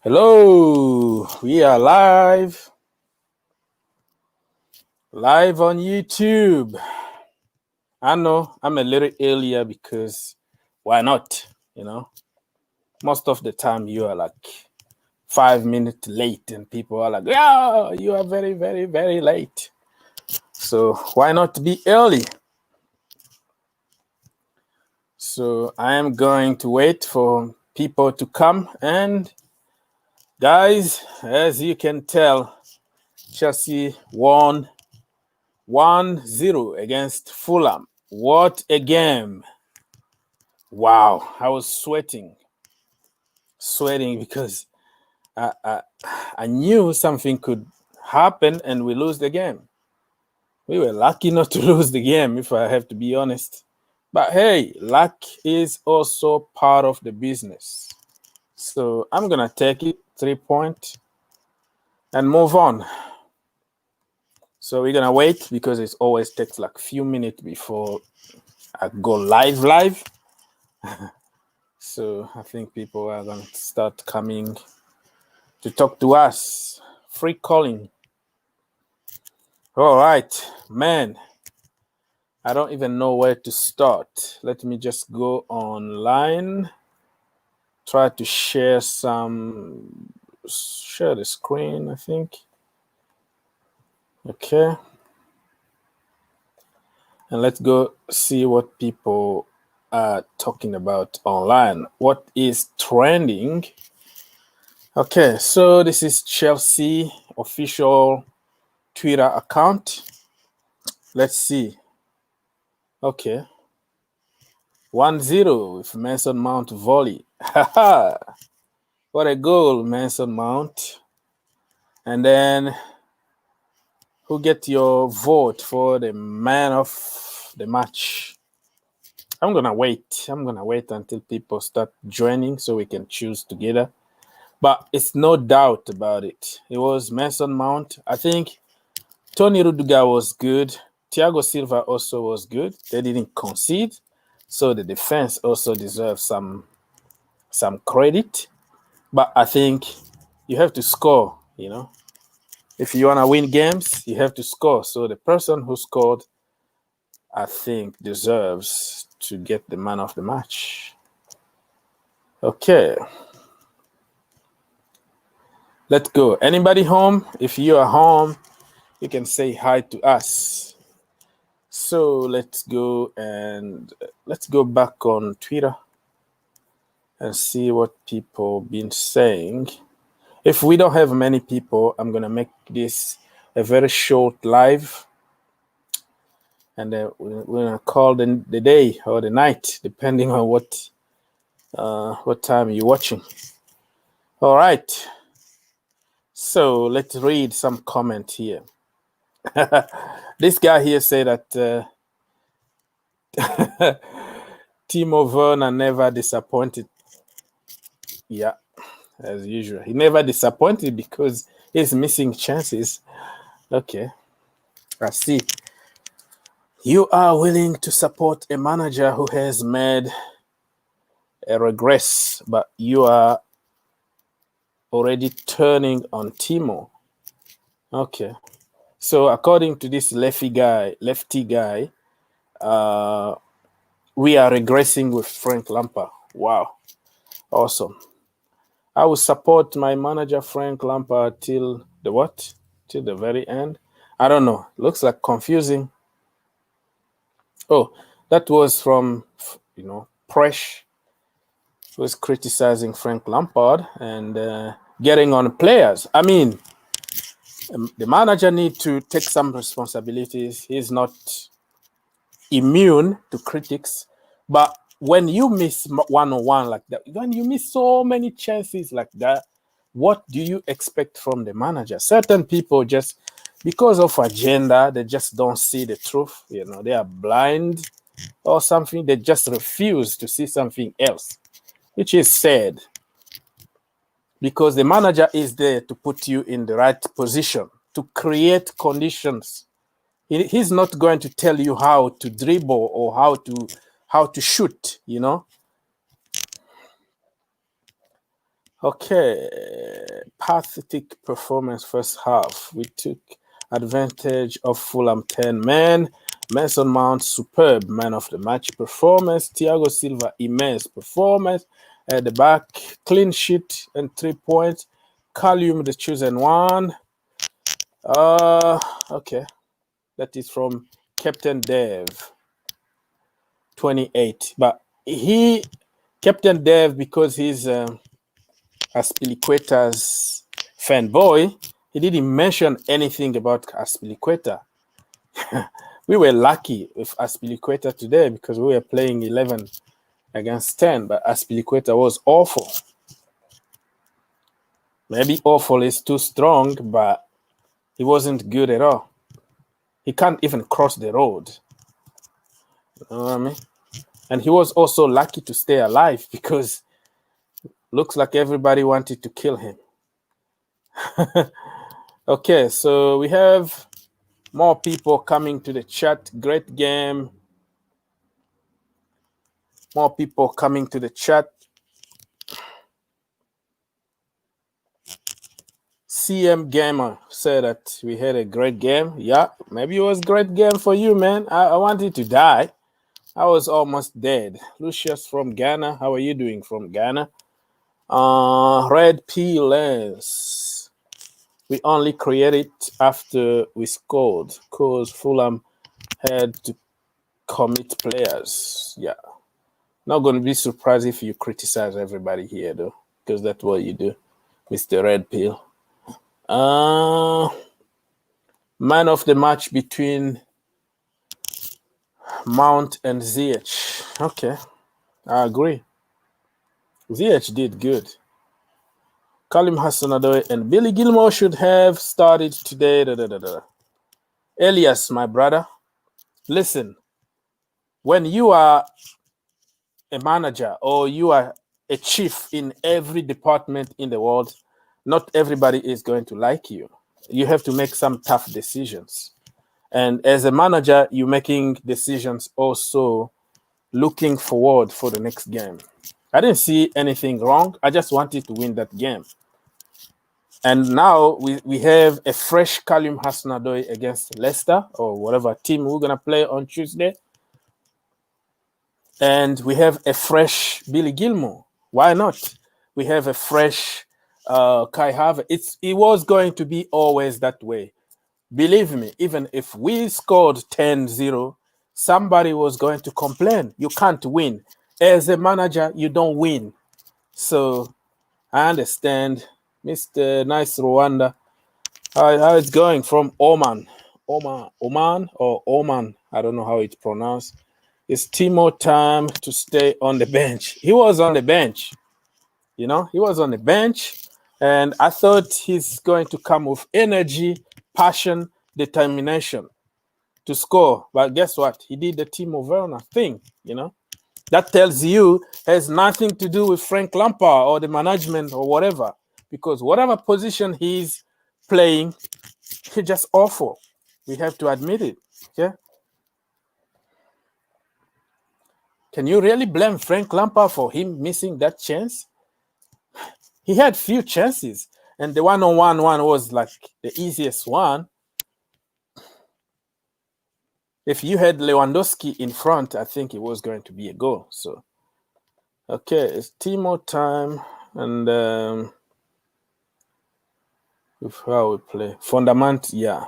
Hello, we are live on YouTube. I know I'm a little earlier because why not? Most of the time you are like 5 minutes late, and people are like, "Yeah, you are very, very, very late." So why not be early? So I am going to wait for people to come, and guys, as you can tell, Chelsea won 1-0 against Fulham. What a game. Wow, I was sweating because I knew something could happen and we lose the game. We were lucky not to lose the game, if I have to be honest. But hey, luck is also part of the business. So I'm going to take it 3 point and move on. So we're going to wait because it always takes like a few minutes before I go live. So I think people are going to start coming to talk to us. Free calling. All right, man. I don't even know where to start. Let me just go online. Try to share the screen, I think. Okay. And let's go see what people are talking about online. What is trending? Okay, so this is Chelsea official Twitter account. Let's see. Okay. 1-0 with Mason Mount volley. Haha. What a goal, Mason Mount. And then who get your vote for the man of the match? I'm gonna wait. Until people start joining so we can choose together. But it's no doubt about it. It was Mason Mount. I think Tony Rudiger was good. Thiago Silva also was good. They didn't concede. So the defense also deserves some credit. But I think you have to score, If you want to win games, you have to score. So the person who scored, I think, deserves to get the man of the match. Okay. Let's go. Anybody home? If you are home, you can say hi to us. So let's go back on Twitter and see what people been saying. If we don't have many people, I'm gonna make this a very short live, and we're gonna call the day or the night, depending on what time you're watching. All right. So let's read some comment here. This guy here said that Timo Werner never disappointed. Yeah, as usual. He never disappointed because he's missing chances. Okay, I see. You are willing to support a manager who has made a regress, but you are already turning on Timo. Okay. So according to this lefty guy, we are regressing with Frank Lampard. Wow. Awesome. I will support my manager Frank Lampard till the what? Till the very end. I don't know. Looks like confusing. Oh, that was from Presh, who was criticizing Frank Lampard and getting on players. I mean, the manager needs to take some responsibilities. He's not immune to critics, but when you miss 1-on-1 like that, when you miss so many chances like that, what do you expect from the manager? Certain people, just because of agenda, they just don't see the truth. They are blind or something. They just refuse to see something else, which is sad, because the manager is there to put you in the right position, to create conditions. He's not going to tell you how to dribble or how to shoot, Okay, pathetic performance first half. We took advantage of Fulham 10 men. Mason Mount, superb man of the match performance. Thiago Silva, immense performance. At the back, clean sheet and 3 points. Callum, the chosen one. Okay, that is from Captain Dev, 28. But Captain Dev, because he's Aspilicueta's fanboy, he didn't mention anything about Aspilicueta. We were lucky with Aspilicueta today because we were playing 11 against 10, but Aspilicueta was awful. Maybe awful is too strong, but he wasn't good at all. He can't even cross the road. You know what I mean? And he was also lucky to stay alive because looks like everybody wanted to kill him. Okay, so we have more people coming to the chat. Great game. More people coming to the chat. CM Gamer said that we had a great game. Yeah, maybe it was a great game for you, man. I wanted to die. I was almost dead. Lucius from Ghana. How are you doing from Ghana? Red P Lens. We only created after we scored because Fulham had to commit players. Yeah. Not going to be surprised if you criticize everybody here, though, because that's what you do, Mr. Red Pill. Man of the match between Mount and ZH. Okay, I agree. ZH did good. Callum Hudson-Odoi and Billy Gilmore should have started today. Elias, my brother, listen. When you are a manager or you are a chief in every department in the world, not everybody is going to like you. You have to make some tough decisions. And as a manager, you're making decisions also looking forward for the next game. I didn't see anything wrong. I just wanted to win that game. And now we have a fresh Callum Hudson-Odoi against Leicester or whatever team we're going to play on Tuesday. And we have a fresh Billy Gilmore. Why not? We have a fresh Kai Havertz. It was going to be always that way. Believe me, even if we scored 10-0, somebody was going to complain. You can't win. As a manager, you don't win. So I understand. Mr. Nice Rwanda. How it's going from Oman? Oman or Oman? I don't know how it's pronounced. It's Timo time to stay on the bench. He was on the bench. You know, he was on the bench. And I thought he's going to come with energy, passion, determination to score. But guess what? He did the Timo Werner thing, you know. That tells you has nothing to do with Frank Lampard or the management or whatever. Because whatever position he's playing, he's just awful. We have to admit it. Okay. Can you really blame Frank Lampard for him missing that chance? He had few chances, and the one-on-one one was like the easiest one. If you had Lewandowski in front, I think it was going to be a goal. So, okay, it's Timo time, and with how we play. Fundament, yeah.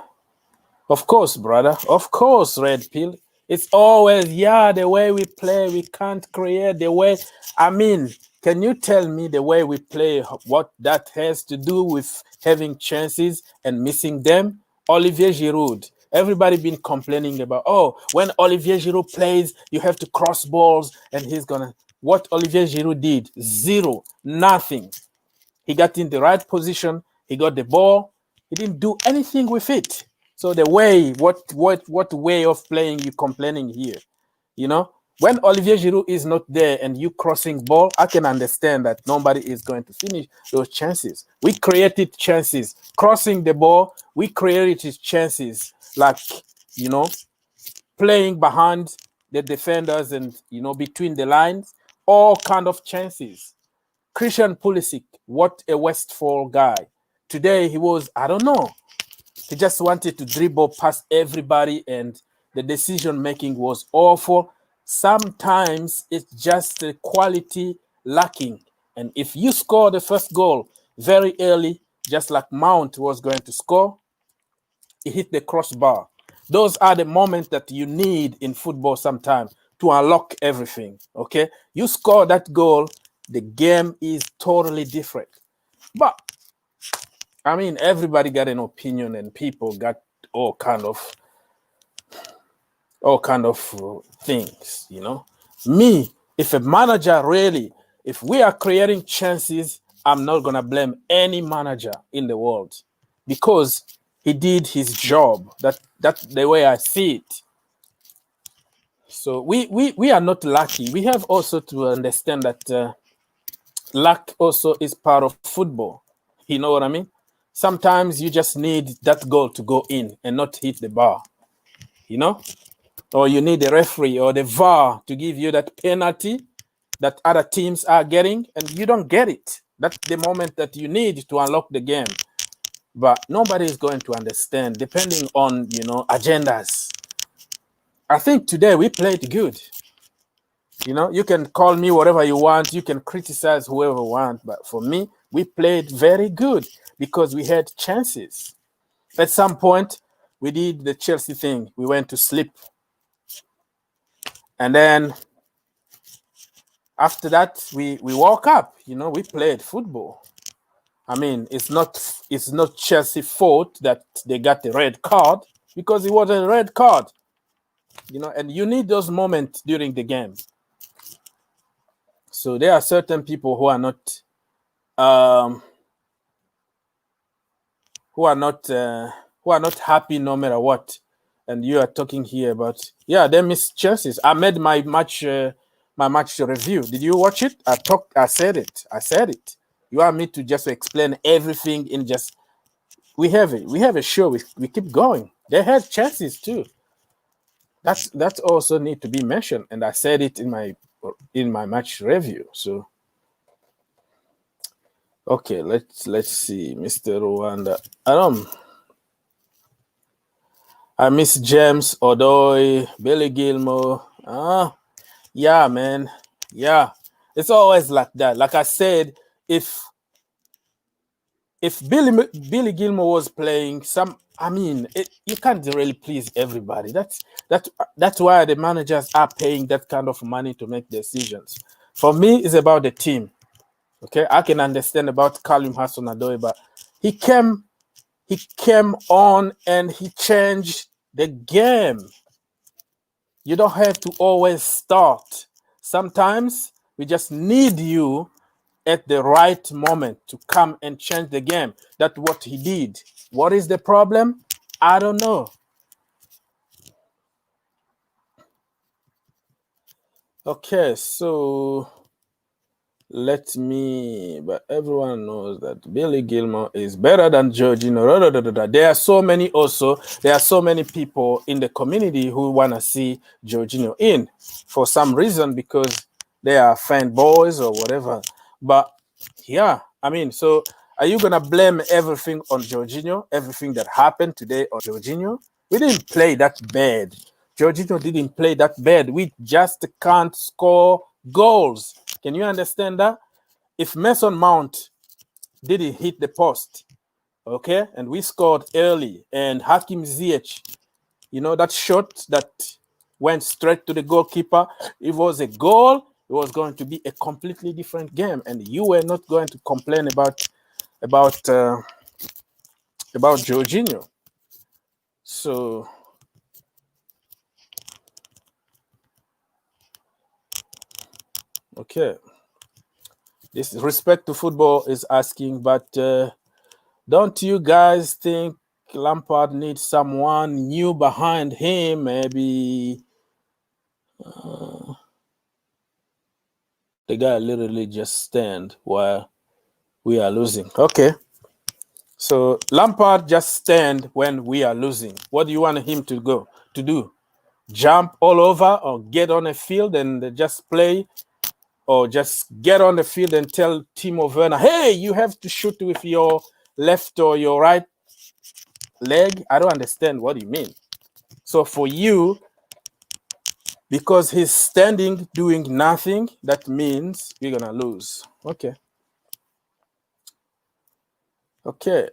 Of course, brother. Of course, Red Pill. It's always, yeah, the way we play, we can't create the way. I mean, can you tell me the way we play, what that has to do with having chances and missing them? Olivier Giroud. Everybody been complaining about, oh, when Olivier Giroud plays, you have to cross balls, and he's going to... What Olivier Giroud did? Zero. Nothing. He got in the right position. He got the ball. He didn't do anything with it. So the way, what way of playing you complaining here? You know, when Olivier Giroud is not there and you crossing ball, I can understand that nobody is going to finish those chances. We created chances. Crossing the ball, we created chances like, you know, playing behind the defenders and, you know, between the lines, all kind of chances. Christian Pulisic, what a wasteful guy. Today he was, I don't know. He just wanted to dribble past everybody, and the decision making was awful. Sometimes it's just the quality lacking. And if you score the first goal very early, just like Mount was going to score, he hit the crossbar. Those are the moments that you need in football sometimes to unlock everything, okay? You score that goal, the game is totally different. But, I mean, everybody got an opinion, and people got all kind of things, you know? Me, if a manager really, if we are creating chances, I'm not going to blame any manager in the world because he did his job. That's the way I see it. So we are not lucky. We have also to understand that luck also is part of football. You know what I mean? Sometimes you just need that goal to go in and not hit the bar, you know? Or you need the referee or the VAR to give you that penalty that other teams are getting, and you don't get it. That's the moment that you need to unlock the game. But nobody is going to understand, depending on, you know, agendas. I think today we played good. You know, you can call me whatever you want. You can criticize whoever you want. But for me, we played very good because we had chances. At some point, we did the Chelsea thing. We went to sleep. And then after that, we woke up. You know, we played football. I mean, it's not Chelsea's fault that they got the red card because it was a red card. You know, and you need those moments during the game. So there are certain people who are not happy no matter what. And you are talking here about, yeah, they missed chances. I made my match review. Did you watch it? I said it. You want me to just explain everything in just we have a show. We keep going. They had chances too. That's also need to be mentioned, and I said it in my match review. So okay, let's see, Mr. Rwanda. I miss James Odoi, Billy Gilmore. Yeah, man. Yeah, it's always like that. Like I said, if Billy Gilmore was playing, you can't really please everybody. That's why the managers are paying that kind of money to make decisions. For me, it's about the team. Okay, I can understand about Callum Hudson-Odoi, but he came on and he changed the game. You don't have to always start. Sometimes we just need you at the right moment to come and change the game. That's what he did. What is the problem? I don't know. Okay, so but everyone knows that Billy Gilmore is better than Jorginho. There are so many people in the community who want to see Jorginho in for some reason because they are fanboys or whatever. But yeah, I mean, so are you going to blame everything on Jorginho? Everything that happened today on Jorginho? We didn't play that bad. Jorginho didn't play that bad. We just can't score goals. Can you understand that? If Mason Mount didn't hit the post, okay, and we scored early, and Hakim Ziyech, you know, that shot that went straight to the goalkeeper, it was a goal, it was going to be a completely different game, and you were not going to complain about Jorginho. So okay. This Respect to Football is asking, but don't you guys think Lampard needs someone new behind him? Maybe the guy literally just stand while we are losing. Okay. So Lampard just stand when we are losing. What do you want him to do? Jump all over or get on a field and just play or just get on the field and tell Timo Werner, hey, you have to shoot with your left or your right leg. I don't understand what you mean. So for you, because he's standing doing nothing, that means we're gonna lose. Okay. Okay.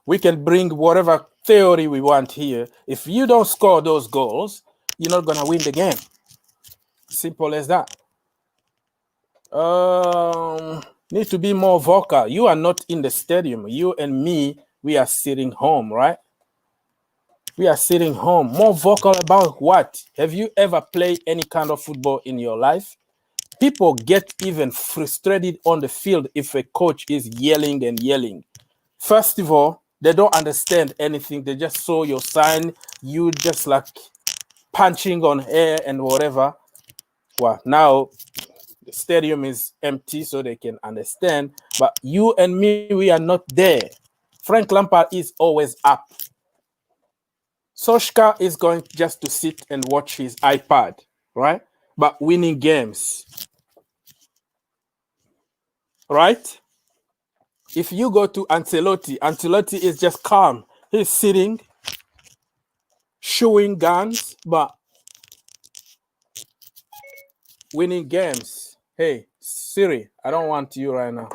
We can bring whatever theory we want here. If you don't score those goals, you're not gonna win the game. Simple as that. Need to be more vocal. You are not in the stadium. You and me, we are sitting home, right? We are sitting home. More vocal about what? Have you ever played any kind of football in your life? People get even frustrated on the field if a coach is yelling and yelling. First of all, they don't understand anything. They just saw your sign. You just like punching on air and whatever. Well, now the stadium is empty so they can understand. But you and me, we are not there. Frank Lampard is always up. Solskjaer is going just to sit and watch his iPad, right? But winning games, right? If you go to Ancelotti, Ancelotti is just calm. He's sitting, showing guns, but winning games. Hey, Siri, I don't want you right now.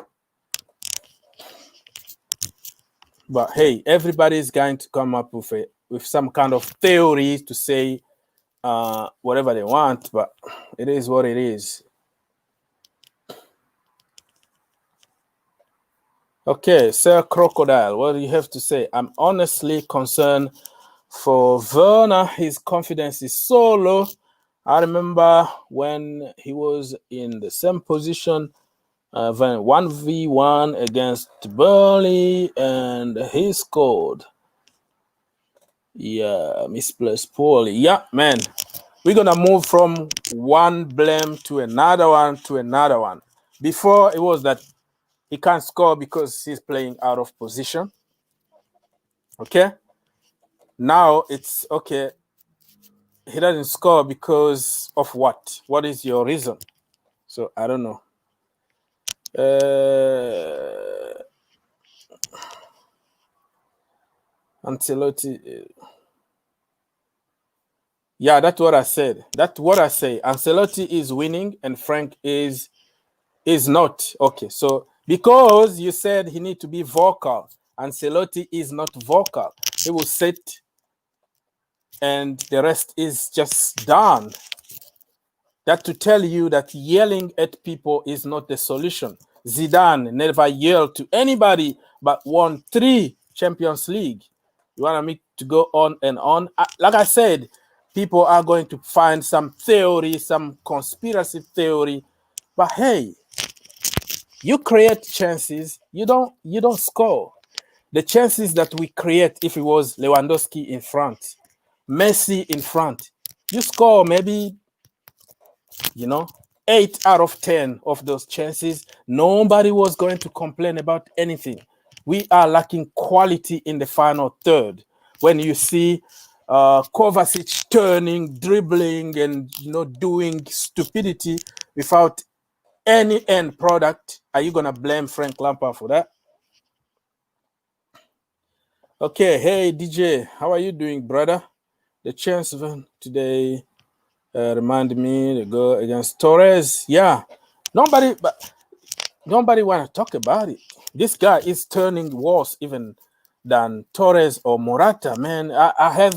But hey, everybody is going to come up with some kind of theory to say whatever they want, but it is what it is. Okay, Sir Crocodile, what do you have to say? I'm honestly concerned for Werner. His confidence is so low. I remember when he was in the same position, 1v1 against Burnley, and he scored. Yeah, misplaced poorly. Yeah, man. We're going to move from one blame to another one to another one. Before, it was that he can't score because he's playing out of position. Okay? Now it's, okay, he doesn't score because of what? What is your reason? So, I don't know. Ancelotti. Yeah, that's what I said. That's what I say. Ancelotti is winning and Frank is not. Okay, so because you said he need to be vocal, Ancelotti is not vocal. He will sit and the rest is just done. That to tell you that yelling at people is not the solution. Zidane never yelled to anybody but won 3 Champions League. You want me to go on and on? Like I said, people are going to find some theory, some conspiracy theory. But hey, you create chances, you don't score. The chances that we create, if it was Lewandowski in front, Messi in front, you score maybe, 8 out of 10 of those chances. Nobody was going to complain about anything. We are lacking quality in the final third. When you see Kovacic turning, dribbling, and doing stupidity without any end product, are you gonna blame Frank Lampard for that? Okay, hey DJ, how are you doing, brother? The chance of today remind me to go against Torres. Yeah, nobody want to talk about it. This guy is turning worse even than Torres or Morata, man. I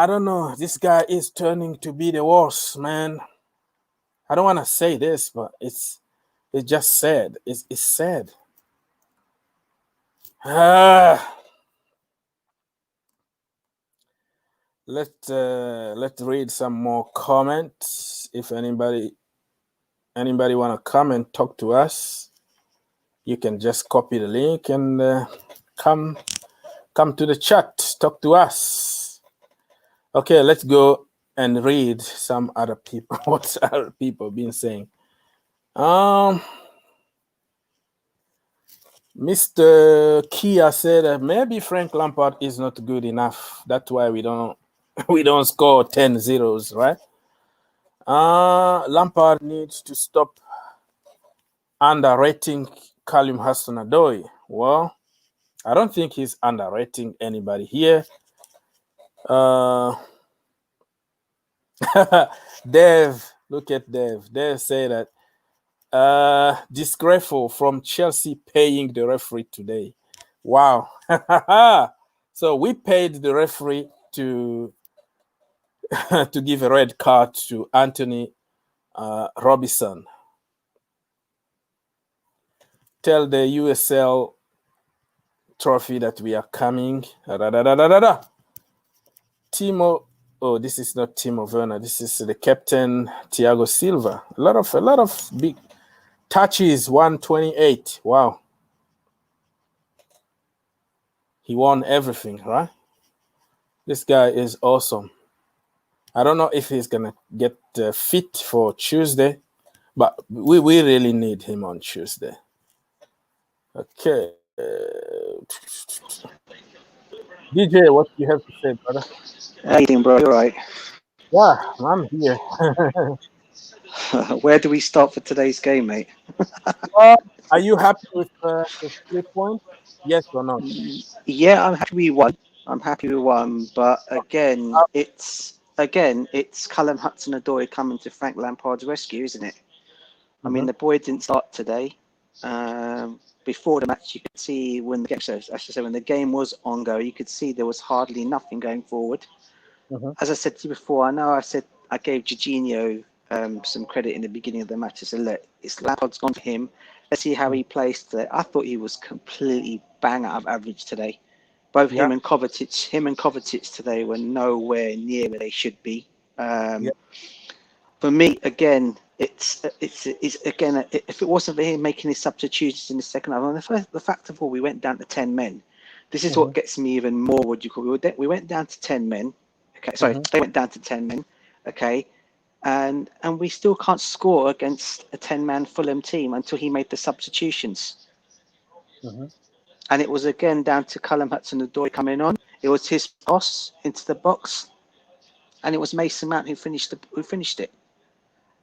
don't know. This guy is turning to be the worst, man. I don't want to say this, but it's just sad. It's sad. Let's read some more comments. If anybody want to come and talk to us, you can just copy the link and come to the chat, talk to us. Okay, let's go and read some other people. What other people been saying? Mr. Kia said maybe Frank Lampard is not good enough. That's why we don't score 10 zeros, right? Lampard needs to stop underrating Callum Hudson-Odoi. Well, I don't think he's underrating anybody here. Dave, look at Dave. Dave say that disgraceful from Chelsea paying the referee today. Wow. So we paid the referee to to give a red card to Anthony Robinson. Tell the USL trophy that we are coming. Timo, oh, this is not Timo Werner. This is the captain, Thiago Silva. A lot of big touches. 128. Wow. He won everything, right? This guy is awesome. I don't know if he's gonna get fit for Tuesday, but we really need him on Tuesday. Okay. DJ, what do you have to say, brother? How you doing, bro? You all right? Yeah, I'm here. Where do we start for today's game, mate? Are you happy with the 3 points? Yes or not? Yeah, I'm happy we won. I'm happy we won, but it's Callum Hudson-Odoi coming to Frank Lampard's rescue, isn't it? I mean, the boy didn't start today. Before the match, you could see when the game, when the game was ongoing, you could see there was hardly nothing going forward. As I said to you before, I gave Jorginho some credit in the beginning of the match. I said, look, it's Lampard's gone for him. Let's see how he plays today. I thought he was completely bang out of average today. Both Yeah. him and Kovacic today were nowhere near where they should be. For me, again, it's again, if it wasn't for him making his substitutions in the second half, the fact of all, we went down to 10 men. This is what gets me even more. What do you call it? We went down to 10 men. Okay, sorry, they went down to 10 men. Okay, and we still can't score against a 10-man Fulham team until he made the substitutions. And it was again down to Callum Hudson-Odoi coming on. It was his pass into the box, and it was Mason Mount who finished it.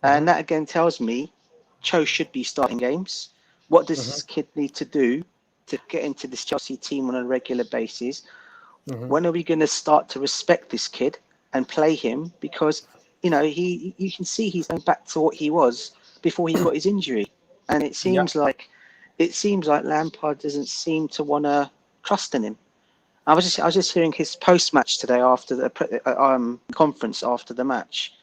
And that again tells me Cho should be starting games. What does this kid need to do to get into this Chelsea team on a regular basis? When are we going to start to respect this kid and play him? Because you can see he's going back to what he was before he got his injury, and it seems like Lampard doesn't seem to want to trust in him. I was just hearing his post match today after the conference after the match.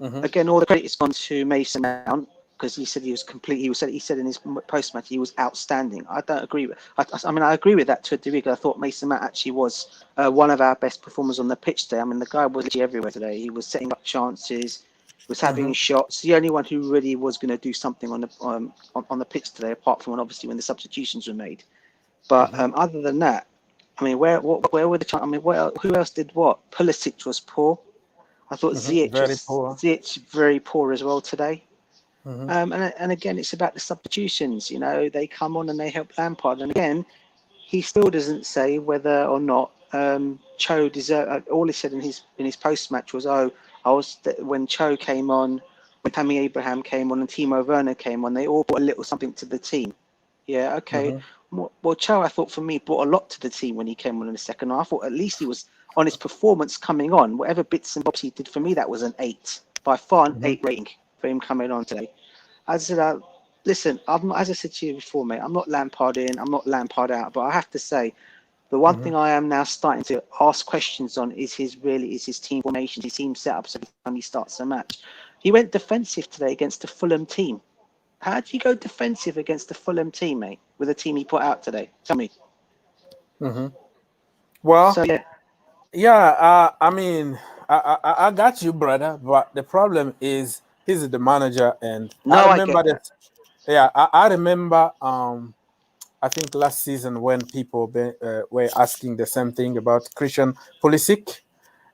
Again, all the credit has gone to Mason Mount because he said he was complete. He said in his post match he was outstanding. I don't agree with. I agree with that to a degree. Because I thought Mason Mount actually was one of our best performers on the pitch today. I mean, the guy was literally everywhere today. He was setting up chances, was having shots. The only one who really was going to do something on the pitch today, apart from obviously when the substitutions were made. But other than that, I mean, where were the? I mean, who else did what? Pulisic was poor. I thought Ziyech very poor as well today. And again, it's about the substitutions. They come on and they help Lampard. And again, he still doesn't say whether or not Cho deserved. All he said in his post match was, when Cho came on, when Tammy Abraham came on, and Timo Werner came on, they all brought a little something to the team. Yeah, okay. Well, Cho, I thought for me, brought a lot to the team when he came on in the second half. I thought at least he was on his performance coming on. Whatever bits and bobs he did for me, that was an 8. By far, an 8 rating for him coming on today. As I said, listen, as I said to you before, mate, I'm not Lampard in, I'm not Lampard out, but I have to say, the one thing I am now starting to ask questions on is his team formation, his team setups every time he starts a match. He went defensive today against the Fulham team. How do you go defensive against the Fulham team, mate, with the team he put out today? Tell me. Well, so, I mean, I got you, brother. But the problem is, he's the manager, and I remember that. Yeah, I remember. I think last season when people were asking the same thing about Christian Pulisic,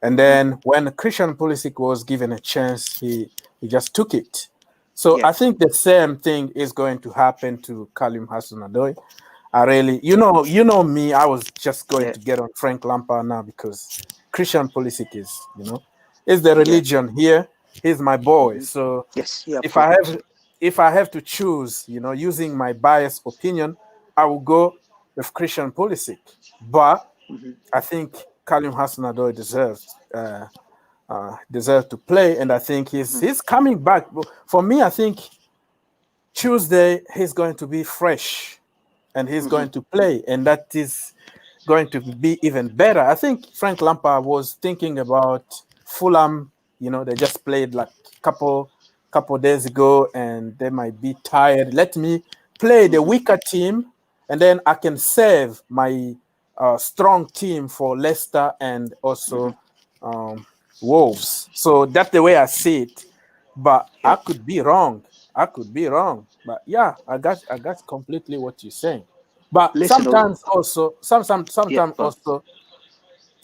and then when Christian Pulisic was given a chance, he just took it. So I think the same thing is going to happen to Callum Hudson-Odoi. I really, you know me, I was just going to get on Frank Lampard now because Christian Pulisic is the religion here. He's my boy. So Yes, yeah, of if I course. have if I have to choose, using my biased opinion, I will go with Christian Pulisic. But I think Callum Hudson-Odoi deserves to play, and I think he's coming back. For me, I think Tuesday he's going to be fresh and he's going to play, and that is going to be even better. I think Frank Lampard was thinking about Fulham. They just played like couple days ago, and they might be tired. Let me play the weaker team, and then I can save my strong team for Leicester and also Wolves. So that's the way I see it. But I Yeah. could be wrong. But yeah, I got completely what you're saying. But Listen, sometimes also, yeah, sometimes go on. also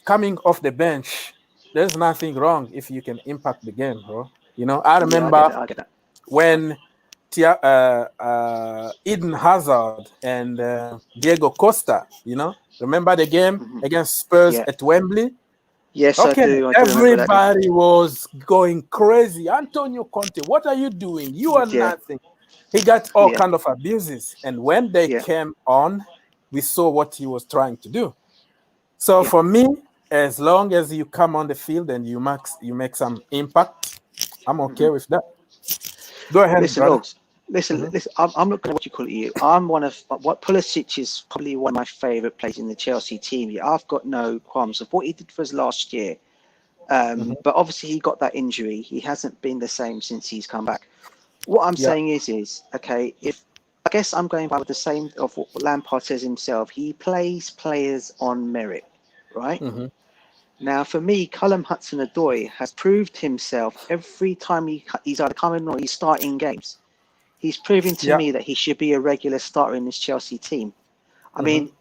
coming off the bench, there's nothing wrong if you can impact the game, bro. I Yeah, I get remember that. I get that. when Eden Hazard and Diego Costa, remember the game against Spurs Yeah. at Wembley? Yes, I Okay, do. I do remember that. everybody was going crazy. Antonio Conte, what are you doing? You are Yeah, nothing. He got all yeah, kind of abuses, and when they yeah, came on, we saw what he was trying to do. So yeah. for me, as long as you come on the field and you make some impact, I'm okay with that. Go ahead, Listen, brother. Ogs. Listen. I'm not going to what you call it. I'm one of what Pulisic is probably one of my favourite players in the Chelsea team. Yeah, I've got no qualms of what he did for us last year. But obviously he got that injury. He hasn't been the same since he's come back. What I'm Yeah. saying is okay. If I guess I'm going by with the same of what Lampard says himself. He plays players on merit, right? Mm-hmm. Now, for me, Callum Hudson-Odoi has proved himself every time he's either coming or he's starting games. He's proving to Yeah. me that he should be a regular starter in this Chelsea team. I Mm-hmm. mean,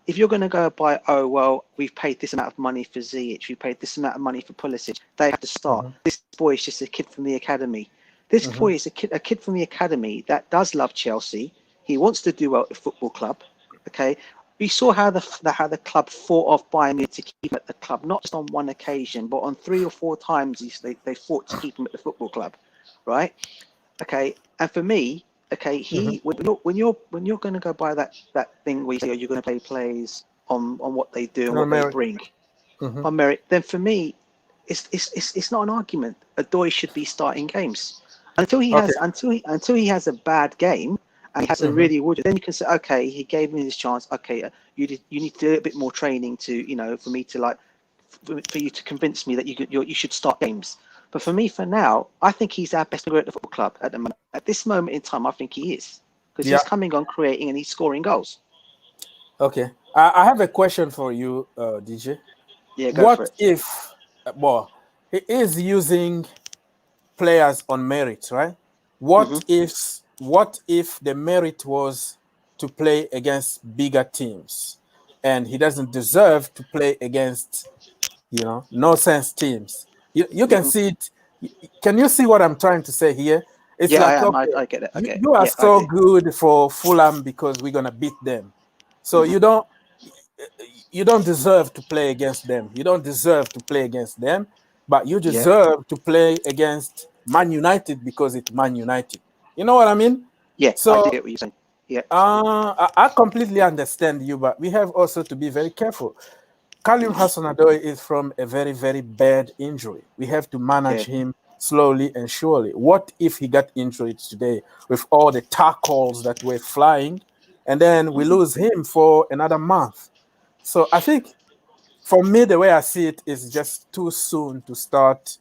if you're going to go by, oh, well, we've paid this amount of money for Ziyech, we paid this amount of money for Pulisic, they have to start. Mm-hmm. This boy is just a kid from the academy. This Mm-hmm. boy is a kid from the academy that does love Chelsea. He wants to do well at the football club. Okay. We saw how the club fought off Bayern Munich to keep him at the club, not just on one occasion, but on 3 or 4 times they fought to keep him at the football club, right? Okay, and for me, okay, Mm-hmm. when you're going to go by that thing where you say, oh, you're going to play plays on what they do and what they bring Mm-hmm. on merit, then for me, it's not an argument. Odoi should be starting games until he Okay. has until he has a bad game and he has a Mm-hmm. really wood. Then you can say, okay, he gave me this chance. Okay, you need to do a bit more training to for me to for you to convince me that you should start games. But for me, for now, I think he's our best player at the football club at the moment. At this moment in time, I think he is because Yeah. he's coming on creating and he's scoring goals. Okay. I have a question for you, DJ. Yeah, go for What it. if, well, he is using players on merit, right? hmm What if the merit was to play against bigger teams, and he doesn't deserve to play against no sense teams? You can hmm see it. Can you see what I'm trying to say here? It's Yeah, I like, am. okay, I get it. I get it. you are Yeah, I so do. good for Fulham because we're gonna beat them. So hmm you don't deserve to play against them. You don't deserve to play against them, but you Yeah, deserve to play against Man United because it's Man United. You know what I mean? yeah, I do So get what you're saying. Yeah. I completely understand you, but we have also to be very careful. Callum hmm Hudson-Odoi is from a very, very bad injury. We have to manage Yeah. him slowly and surely. What if he got injured today with all the tackles that were flying, and then we hmm lose him for another month? So I think for me, the way I see it is just too soon to start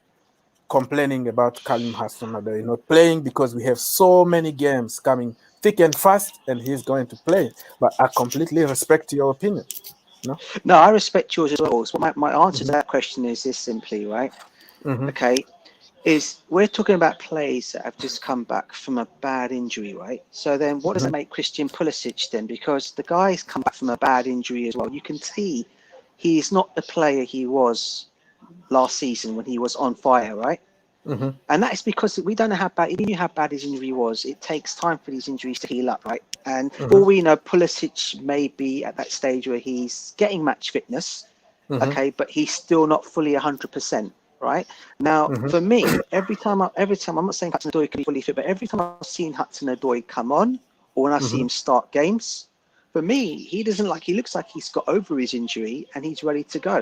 complaining about Callum Hudson-Odoi not playing because we have so many games coming thick and fast, and he's going to play. But I completely respect your opinion. No. No, I respect yours as well. So my answer to Mm-hmm. that question is this simply, right? Mm-hmm. Okay, is we're talking about players that have just come back from a bad injury, right? So then what does it make Christian Pulisic then? Because the guy's come back from a bad injury as well. You can see he's not the player he was last season when he was on fire, right? Mm-hmm. And that is because we don't know how bad, even how bad his injury was. It takes time for these injuries to heal up, right? And Mm-hmm. all we know, Pulisic may be at that stage where he's getting match fitness, Mm-hmm. okay, but he's still not fully 100%. right? Now, Mm-hmm. for me, every time I'm not saying Hudson-Odoi can be fully fit, but every time I've seen Hudson-Odoi come on, or when I see Mm-hmm. him start games, for me, he looks like he's got over his injury and he's ready to go.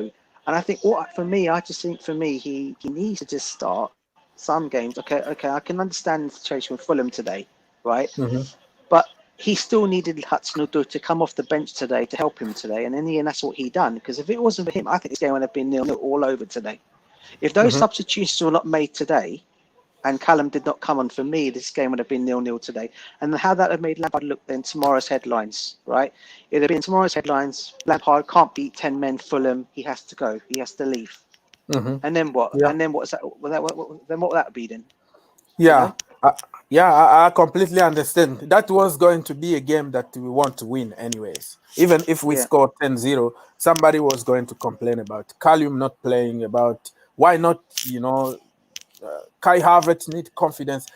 And I think I just think for me, he needs to just start some games. Okay, I can understand the situation with Fulham today, right? Mm-hmm. But he still needed Hudson-Odoi to come off the bench today to help him today. And in the end, that's what he done. Because if it wasn't for him, I think this game would have been 0-0 all over today. If those Mm-hmm. substitutions were not made today, and Callum did not come on, for me, this game would have been 0-0 today. And how that would have made Lampard look then tomorrow's headlines, right? It would have been tomorrow's headlines. Lampard can't beat 10 men Fulham. He has to go. He has to leave. Mm-hmm. And then what? Yeah. And then what's that? Then what would that be then? You Yeah. know? I completely understand. That was going to be a game that we want to win anyways. Even if we Yeah. scored 10-0, somebody was going to complain about Callum not playing, about why not, Kai Havertz need confidence.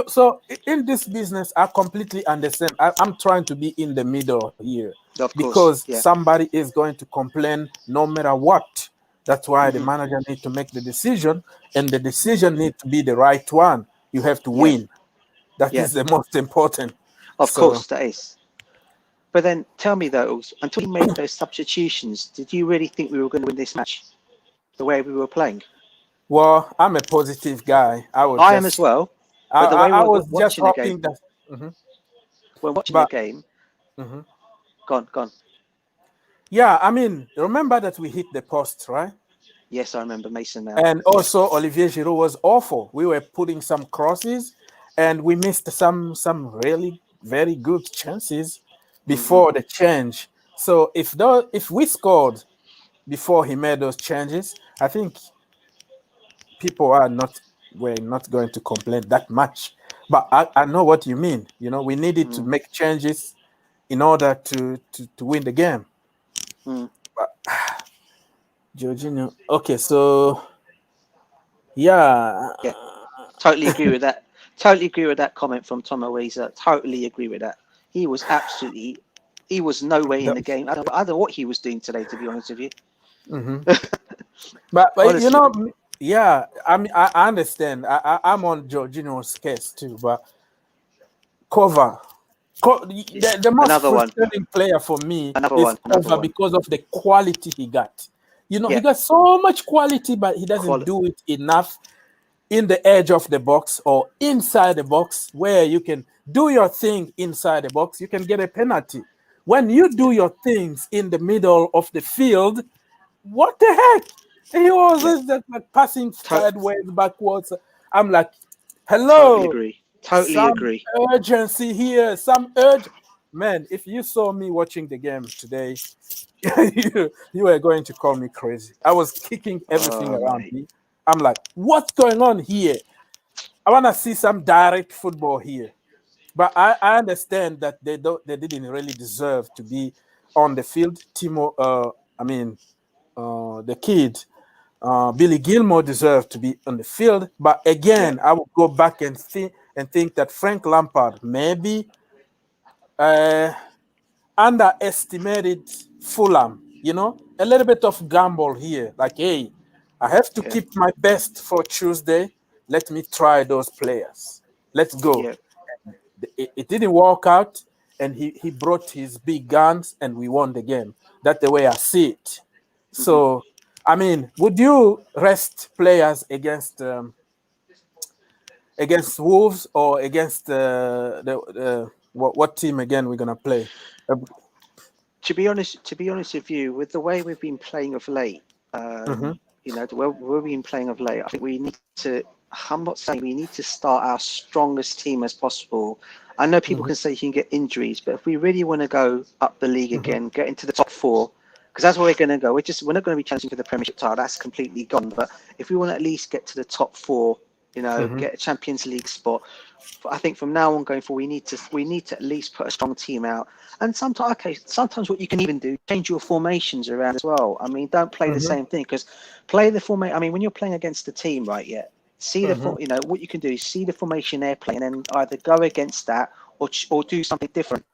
So in this business, I completely understand. I'm trying to be in the middle here Of course. because Yeah. somebody is going to complain no matter what. That's why the Mm-hmm. manager need to make the decision, and the decision need to be the right one. You have to Yeah. win. That Yeah. is the most important. Of So, course, that is. But then tell me though, until he made those substitutions, did you really think we were going to win this match the way we were playing? well, I'm a positive guy. I am as well. But the way we I were was just watching the game, hoping that. Mhm. when watching the But game, mhm. gone. Yeah, I mean, remember that we hit the post, right? Yes, I remember Mason Mount. And Yeah. also Olivier Giroud was awful. We were putting some crosses, and we missed some really very good chances Mm-hmm. before the change. So if we scored before he made those changes, I think people were not going to complain that much. But I know what you mean. We needed to Mm. make changes in order to win the game. Mm. But Jorginho, okay, so yeah, Yeah. Totally agree with that. Totally agree with that comment from Timo Werner. Totally agree with that. He was no way in the game. I don't know what he was doing today, to be honest with you. mhm. But Honestly. yeah, I mean, I understand. I'm on Jorginho's case too, but cover. The most Another one. frustrating player for me Another is one. Another Cover one. because of the quality he got. He Yeah. got so much quality, but he doesn't Quality. do it enough in the edge of the box or inside the box where you can do your thing inside the box. You can get a penalty. When you Yeah. do your things in the middle of the field, what the heck? He was Yeah. just like passing To- sideways, backwards. I'm like, totally hello, agree. Totally some agree. urgency here, some urge. Man, if you saw me watching the game today, you were going to call me crazy. I was kicking everything Oh, around mate. me. I'm like, what's going on here? I want to see some direct football here. But I understand that they didn't really deserve to be on the field. The kid, Billy Gilmore deserved to be on the field. But Yeah. again, I would go back and think that Frank Lampard maybe uh, underestimated Fulham. A little bit of gamble here. Like, hey, I have to Yeah. keep my best for Tuesday. Let me try those players. Let's go. Yeah. It didn't work out, and he brought his big guns, and we won the game. That's the way I see it. Mm-hmm. So, I mean, would you rest players against Wolves or against the what team again we're gonna play? To be honest with you, with the way we've been playing of late, Mhm, the way we've been playing of late, I think we need to. I'm not saying we need to start our strongest team as possible. I know people mhm, can say you can get injuries, but if we really want to go up the league mhm, again, get into the top four, because that's where we're going to go. We're not going to be challenging for the Premiership title. That's completely gone. But if we want to at least get to the top four, mhm, get a Champions League spot, I think from now on going forward, we need to at least put a strong team out. And sometimes what you can even do, change your formations around as well. I mean, don't play the mhm, same thing because play the formation. I mean, when you're playing against the team, right? Yeah, see mhm, what you can do is see the formation they're playing, and then either go against that or do something different.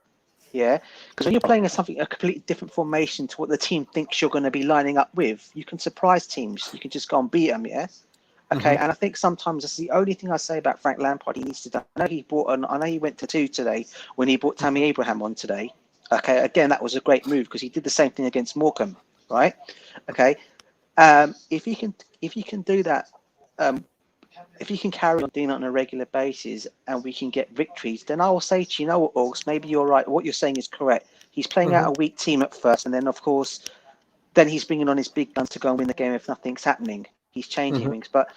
Yeah, because when you're playing a completely different formation to what the team thinks you're going to be lining up with, you can surprise teams. You can just go and beat them. Yeah. Okay, and I think sometimes that's the only thing I say about Frank Lampard. He needs to do. I know he went to 2 today when he brought Tammy Abraham on today. Okay, again that was a great move because he did the same thing against Morecambe, right? Okay, if he can do that, if he can carry on doing it on a regular basis and we can get victories, then I will say to you, know what, Orgs, maybe you're right. What you're saying is correct. He's playing out a weak team at first, and then of course, then he's bringing on his big guns to go and win the game if nothing's happening. He's changing things, but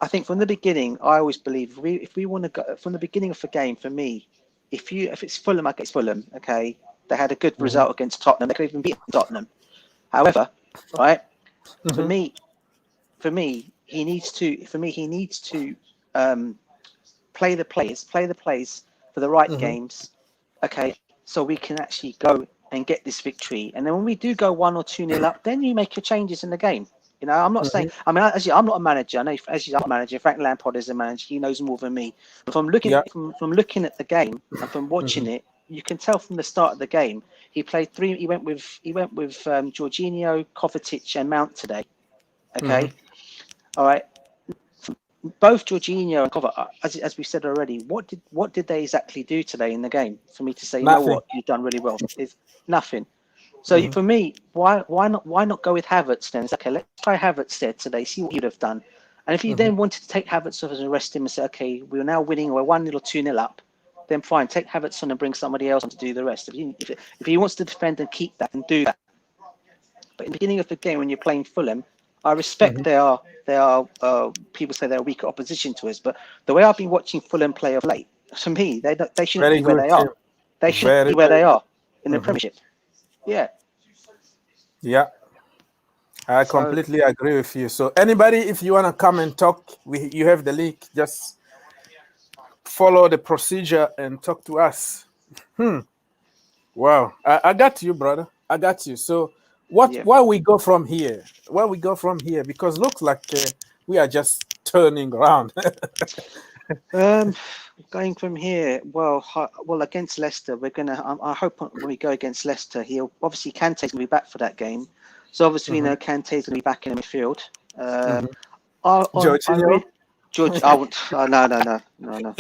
I think from the beginning, I always believe if we want to go from the beginning of the game, for me, if it's Fulham against Fulham, okay, they had a good result against Tottenham. They could even beat Tottenham. However, right, for me, he needs to play the plays for the right games, okay, so we can actually go and get this victory. And then when we do go 1 or 2-0 up, then you make your changes in the game. You know, I'm not saying. I mean, I'm not a manager. I know as I'm a manager. Frank Lampard is a manager. He knows more than me. But from looking at the game and from watching it, you can tell from the start of the game he played 3. He went with Jorginho, Kovacic, and Mount today. Okay, all right. Both Jorginho and Kovacic, as we said already, what did they exactly do today in the game for me to say, Nothing. you know what, you've done really well? It's nothing. So for me, why not go with Havertz then? It's okay, let's try Havertz there today, see what he'd have done. And if you then wanted to take Havertz off and arrest him and say, okay, we're now winning, we're 1-0 or 2-0 up, then fine, take Havertz on and bring somebody else on to do the rest. If he wants to defend and keep that, and do that. But in the beginning of the game, when you're playing Fulham, I respect they are people say they're a weaker opposition to us, but the way I've been watching Fulham play of late, to me, they shouldn't be where they are. They shouldn't be where they are in the Premiership. Yeah, I completely agree with you. So anybody, if you want to come and talk, you have the link. Just follow the procedure and talk to us. Wow, I got you, brother. I got you. So where we go from here? Where we go from here? Because looks like we are just turning around. Going from here, well, against Leicester, we're gonna. I hope when we go against Leicester, Kante's gonna be back for that game. So obviously, we know Kante's gonna be back in the midfield. George, I won't. No.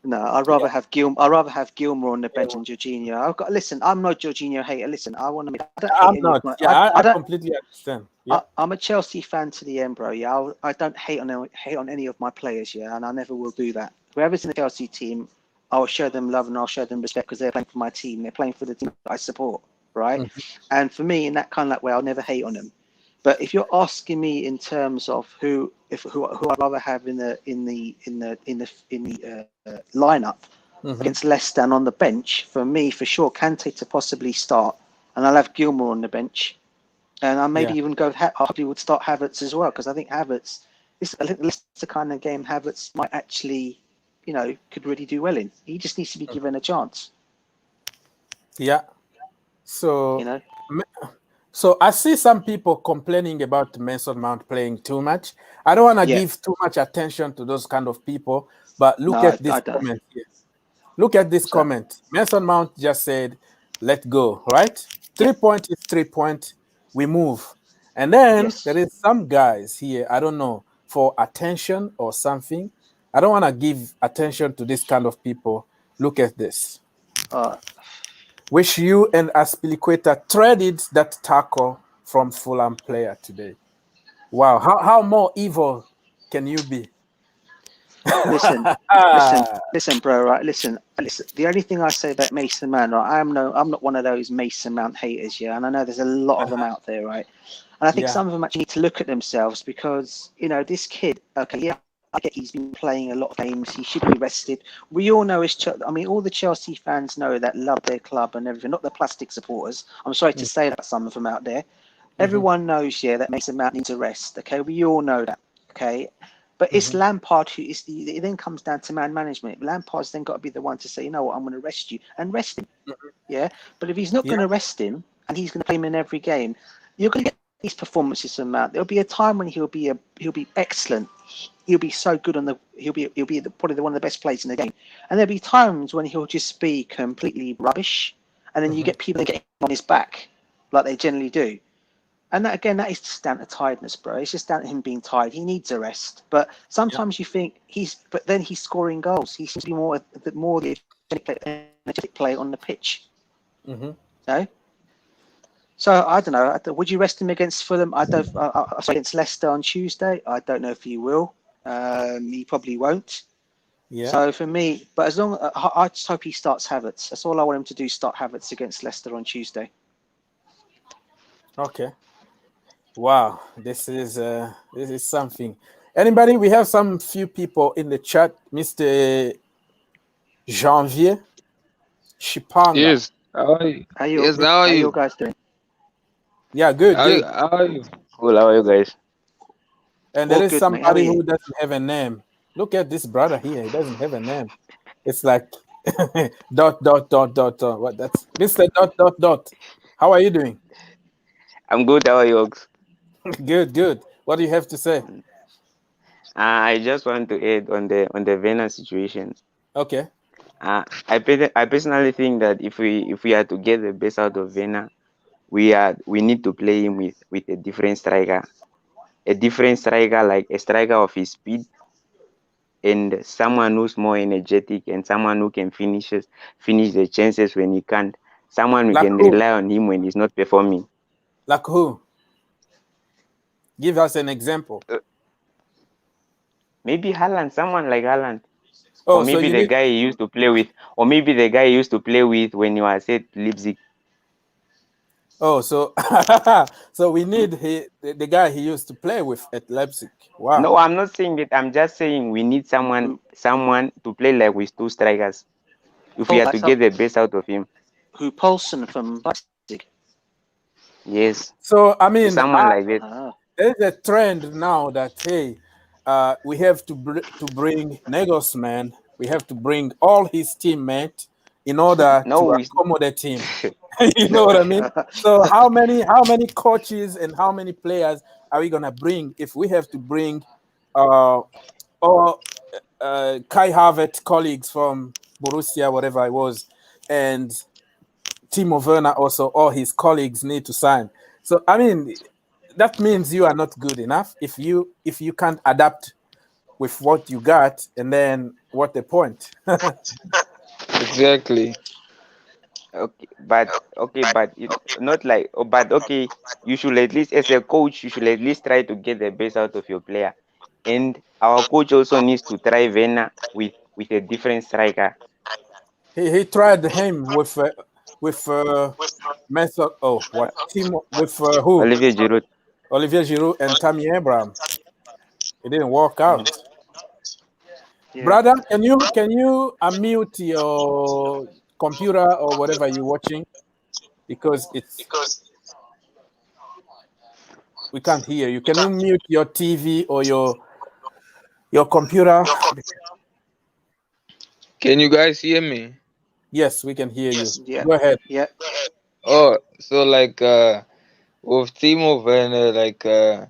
No, I'd rather have Gilmore on the bench than Jorginho. Listen, I'm not Jorginho hater. Listen, I want to. I completely understand. Yeah. I'm a Chelsea fan to the end, bro. Yeah, I don't hate on any of my players. Yeah, and I never will do that. Whoever's in the Chelsea team, I'll show them love and I'll show them respect because they're playing for my team. They're playing for the team that I support, right? And for me, in that kind of way, I'll never hate on them. But if you're asking me in terms of who I'd rather have in the lineup against Leicester and on the bench, for me, for sure, Kante to possibly start, and I'll have Gilmore on the bench, and I maybe even go. I probably would start Havertz as well because I think Havertz. I think this is the kind of game Havertz might actually, could really do well in. He just needs to be given a chance. Yeah. So So I see some people complaining about Mason Mount playing too much. I don't want to give too much attention to those kind of people, but look at this comment here. Look at this comment. Mason Mount just said, "Let go," right? 3 points is 3 points. We move. And then there is some guys here, I don't know, for attention or something. I don't want to give attention to this kind of people. Look at this. Wish you and Aspilicueta threaded that tackle from Fulham player today. Wow, how more evil can you be? Listen, bro. Right, listen. The only thing I say about Mason Mount, right, I'm not one of those Mason Mount haters, yeah. And I know there's a lot of them out there, right. And I think some of them actually need to look at themselves because this kid. Okay, I get he's been playing a lot of games. He should be rested. We all know all the Chelsea fans know that love their club and everything, not the plastic supporters. I'm sorry to say that some of them out there. Everyone knows, that Mason Mount needs a rest. Okay, we all know that. Okay, but it's Lampard who is it then comes down to man management. Lampard's then got to be the one to say, you know what, I'm going to rest you and rest him. Yeah, but if he's not going to rest him and he's going to play him in every game, you're going to get these performances from Mount. There'll be a time when he'll be excellent. He'll be so good he'll be probably one of the best players in the game. And there'll be times when he'll just be completely rubbish. And then you get people that get on his back like they generally do. And that is just down to tiredness, bro. It's just down to him being tired. He needs a rest. But sometimes you think but then he's scoring goals. He seems to be more the energetic player on the pitch. Mm-hmm. No. So I don't know. Would you rest him against Fulham? I don't. Against Leicester on Tuesday. I don't know if he will. He probably won't. Yeah. So for me, but as long I just hope he starts Havertz. That's all I want him to do. Start Havertz against Leicester on Tuesday. Okay. Wow, this is something. Anybody? We have some few people in the chat. Mr. Janvier Shipanga. Yes. How are you? Yes. How are How you you? guys doing? Yeah, good, How good. are you? Cool, how are you guys? And there All is good, mate. How are somebody you? who doesn't have a name. Look at this brother here. He doesn't have a name. It's like dot. What? That's Mr. Dot. How are you doing? I'm good, how are you, Ox? Good. What do you have to say? I just want to add on the Werner situation. Okay. I personally think that if we are to get the best out of Werner, we need to play him with a different striker. A different striker, like a striker of his speed, and someone who's more energetic, and someone who can finish the chances when he can't. Someone we Like can who? rely on him when he's not performing. Like who? Give us an example. Maybe Haaland, someone like Haaland. Oh, Or so maybe you the need. guy he used to play with, when he was at Leipzig. Oh, so so we need the guy he used to play with at Leipzig. Wow. No, I'm not saying that. I'm just saying we need someone to play like with two strikers. If we are to get the best out of him. Who Paulson from Leipzig? Yes. So I mean, Someone like that. there's a trend now that hey, we have to bring Nagelsmann. We have to bring all his teammates in order to accommodate him. You know what I mean? So how many coaches and how many players are we gonna bring if we have to bring all Kai Havertz colleagues from Borussia, whatever it was, and Timo Werner also, all his colleagues need to sign. So I mean, that means you are not good enough if you can't adapt with what you got, and then what the point? Exactly. Okay, but not like. But okay, you should at least, as a coach, you should at least try to get the best out of your player. And our coach also needs to try Werner with a different striker. He tried him with method. Oh, what team with who? Olivier Giroud. Olivier Giroud and Tammy Abraham. It didn't work out. Yeah. Brother, can you unmute your computer or whatever you're watching, because we can't hear you. Can you mute your TV or your computer? Can you guys hear me? Yes, we can hear you. Yeah. Go ahead. Yeah. Oh, so like with Timo Werner, like the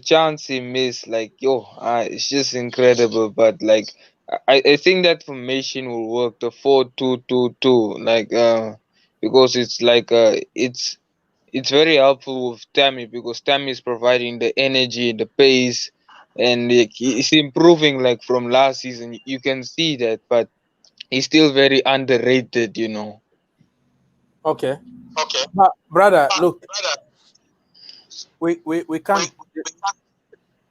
chance he missed, like it's just incredible. But like I think that formation will work, the 4-2-2-2, like because it's like it's very helpful with Tammy, because Tammy is providing the energy, the pace, and like, he's improving like from last season. You can see that, but he's still very underrated, you know. Okay. But brother, look, we can't.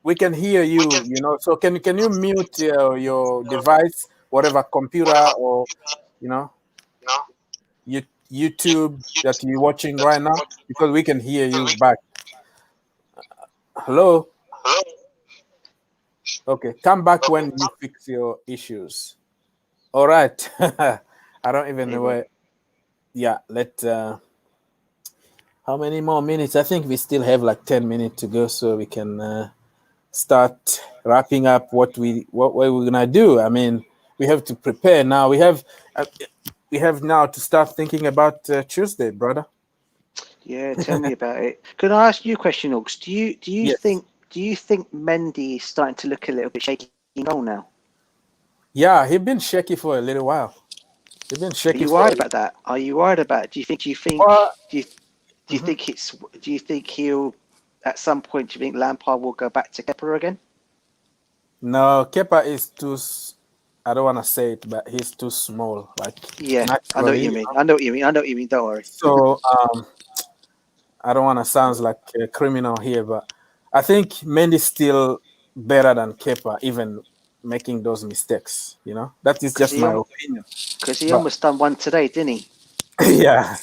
We can hear you, you know. So can you mute your device, whatever computer or YouTube that you're watching right now, because we can hear you back. Hello. Okay, come back when you fix your issues. All right. I don't even know where. Yeah, how many more minutes? I think we still have like 10 minutes to go, so we can start wrapping up what we're gonna do. I mean, we have to prepare now. We have now to start thinking about Tuesday, brother. Yeah, tell me about it. Could I ask you a question, Augs? Do you Yes. think Mendy is starting to look a little bit shaky in goal now? Yeah, he's been shaky for a little while. He's been shaky. Are you worried about that? Are you worried about it? Do you think? Well, Do you, Do you think he'll at some point? Do you think Lampard will go back to Kepa again? No, Kepa is too. I don't want to say it, but he's too small. Like Yeah, I know what naturally. you mean. I know what you mean. Don't worry. So I don't want to sound like a criminal here, but I think Mendy's still better than Kepa, even making those mistakes. That is just my opinion. Because he almost done one today, didn't he? Yeah.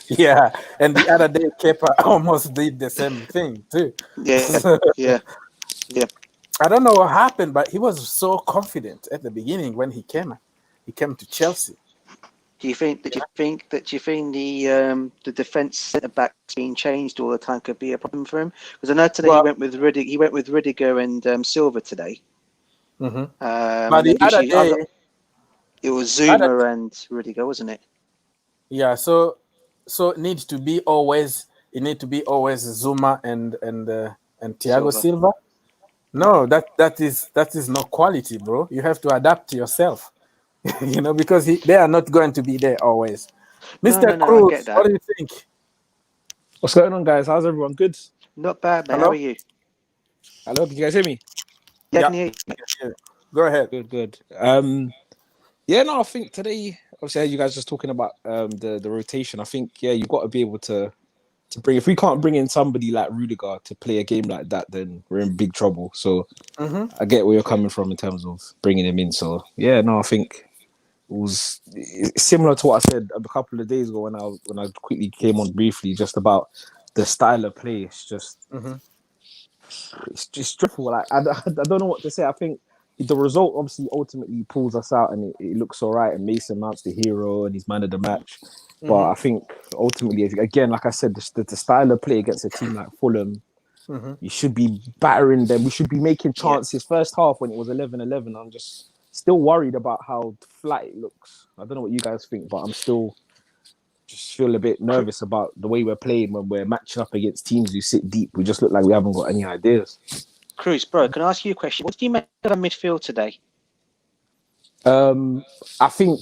And the other day, Kepa almost did the same thing too. Yeah. I don't know what happened, but he was so confident at the beginning when he came to Chelsea. Do you think the defense centre back being changed all the time could be a problem for him? Because I know today he went with Rudiger and Silva today. Mm-hmm. But the other day, it was Zuma and Rudiger, wasn't it? Yeah. So it needs to be always Zuma and Thiago Silva. No, that is not quality, bro. You have to adapt yourself. Because they are not going to be there always. Mr. Cruz, what do you think? What's going on, guys? How's everyone? Good? Not bad, man. Hello? How are you? Hello, can you guys hear me? Yeah, I can hear you. Go ahead. Good. I think today, obviously, you guys just talking about the rotation. I think, you've got to be able to bring. If we can't bring in somebody like Rudiger to play a game like that, then we're in big trouble. So I get where you're coming from in terms of bringing him in. So I think it was similar to what I said a couple of days ago when I quickly came on briefly, just about the style of play. It's just it's just dreadful. Like I don't know what to say. I think the result obviously ultimately pulls us out, and it looks all right. And Mason Mount's the hero, and he's man of the match. But I think ultimately, again, like I said, the style of play against a team like Fulham, you should be battering them. We should be making chances. First half when it was 11-11, I'm just still worried about how flat it looks. I don't know what you guys think, but I'm still just feel a bit nervous about the way we're playing when we're matching up against teams who sit deep. We just look like we haven't got any ideas. Cruz, bro, can I ask you a question? What do you make of the midfield today? I think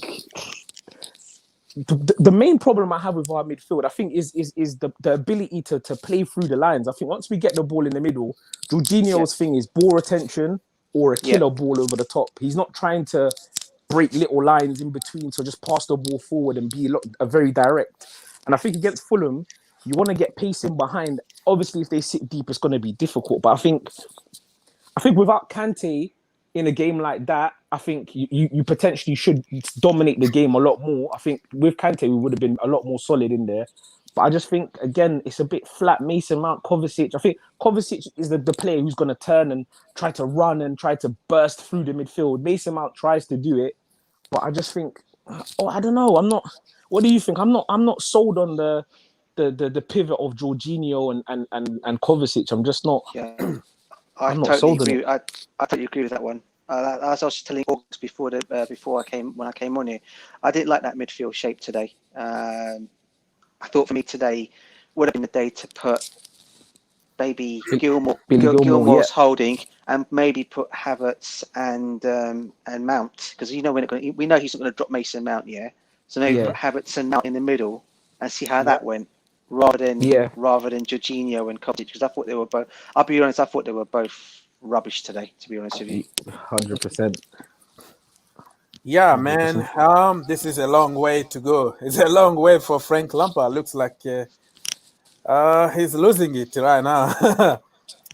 the main problem I have with our midfield, I think, is the ability to play through the lines. I think once we get the ball in the middle, Jorginho's thing is ball retention or a killer ball over the top. He's not trying to break little lines in between, so just pass the ball forward and be very direct. And I think against Fulham, you want to get pace in behind. Obviously, if they sit deep, it's going to be difficult. But I think without Kante in a game like that, I think you potentially should dominate the game a lot more. I think with Kante, we would have been a lot more solid in there. But I just think, again, it's a bit flat. Mason Mount, Kovacic. I think Kovacic is the player who's going to turn and try to run and try to burst through the midfield. Mason Mount tries to do it. But I just think, I don't know. I'm not. What do you think? I'm not sold on the pivot of Jorginho and Kovacic. I'm just not. Yeah. I totally agree with that one. As I was telling August before I came on here, I didn't like that midfield shape today. I thought for me today would have been the day to put maybe Gilmore's holding and maybe put Havertz and Mount, because we know he's not going to drop Mason Mount, so maybe put Havertz and Mount in the middle and see how that went. Rather than Jorginho and Kovacic, because I thought they were both. I'll be honest, I thought they were both rubbish today. To be honest with you, 100%. Yeah, man. This is a long way to go. It's a long way for Frank Lampard. Looks like he's losing it right now.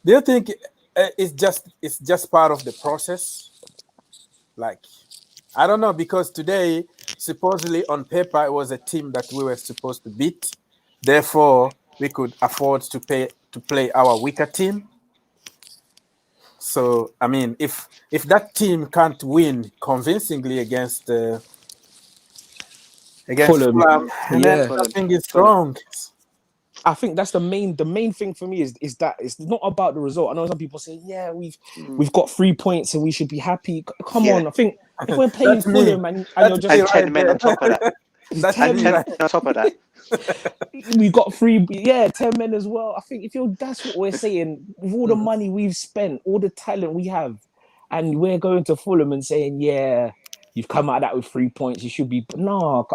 Do you think it's just part of the process? Like, I don't know, because today supposedly on paper it was a team that we were supposed to beat. Therefore, we could afford to play our weaker team. So, I mean, if that team can't win convincingly against Fulham, then nothing is wrong. I think that's the main thing for me is that it's not about the result. I know some people say, we've got 3 points and we should be happy. Come on, I think if we're playing Fulham and you're just 10 men on top of that. That's 10 men on top of that. We've got 10 men as well. I think that's what we're saying, with all the money we've spent, all the talent we have, and we're going to Fulham and saying, you've come out of that with 3 points, you should be. No,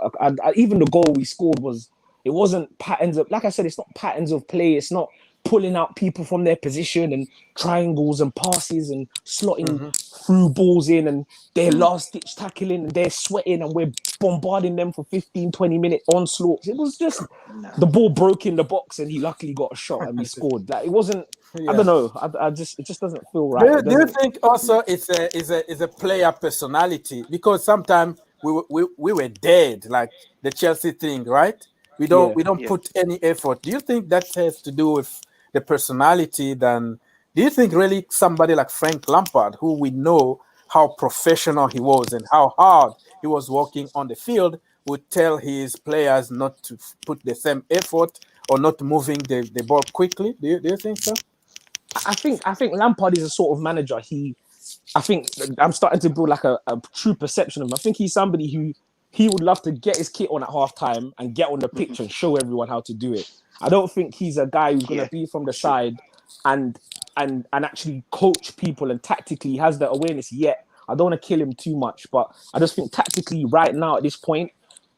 even the goal we scored was It wasn't patterns of, like I said, it's not patterns of play. It's not pulling out people from their position and triangles and passes and slotting through balls in and their last ditch tackling and they're sweating and we're bombarding them for 15, 20-minute onslaughts. It was just the ball broke in the box and he luckily got a shot and we scored. Like it wasn't. I don't know. It just doesn't feel right. Do you think also it's a player personality? Because sometimes we were dead, like the Chelsea thing, right? We don't put any effort. Do you think that has to do with the personality? Do you think really somebody like Frank Lampard, who we know how professional he was and how hard he was working on the field, would tell his players not to put the same effort or not moving the ball quickly? Do you think so? I think Lampard is a sort of manager. I think I'm starting to build like a true perception of him. I think he's somebody who he would love to get his kit on at halftime and get on the pitch and show everyone how to do it. I don't think he's a guy who's going to be from the side and actually coach people and tactically has the awareness yet. I don't want to kill him too much, but I just think tactically right now at this point,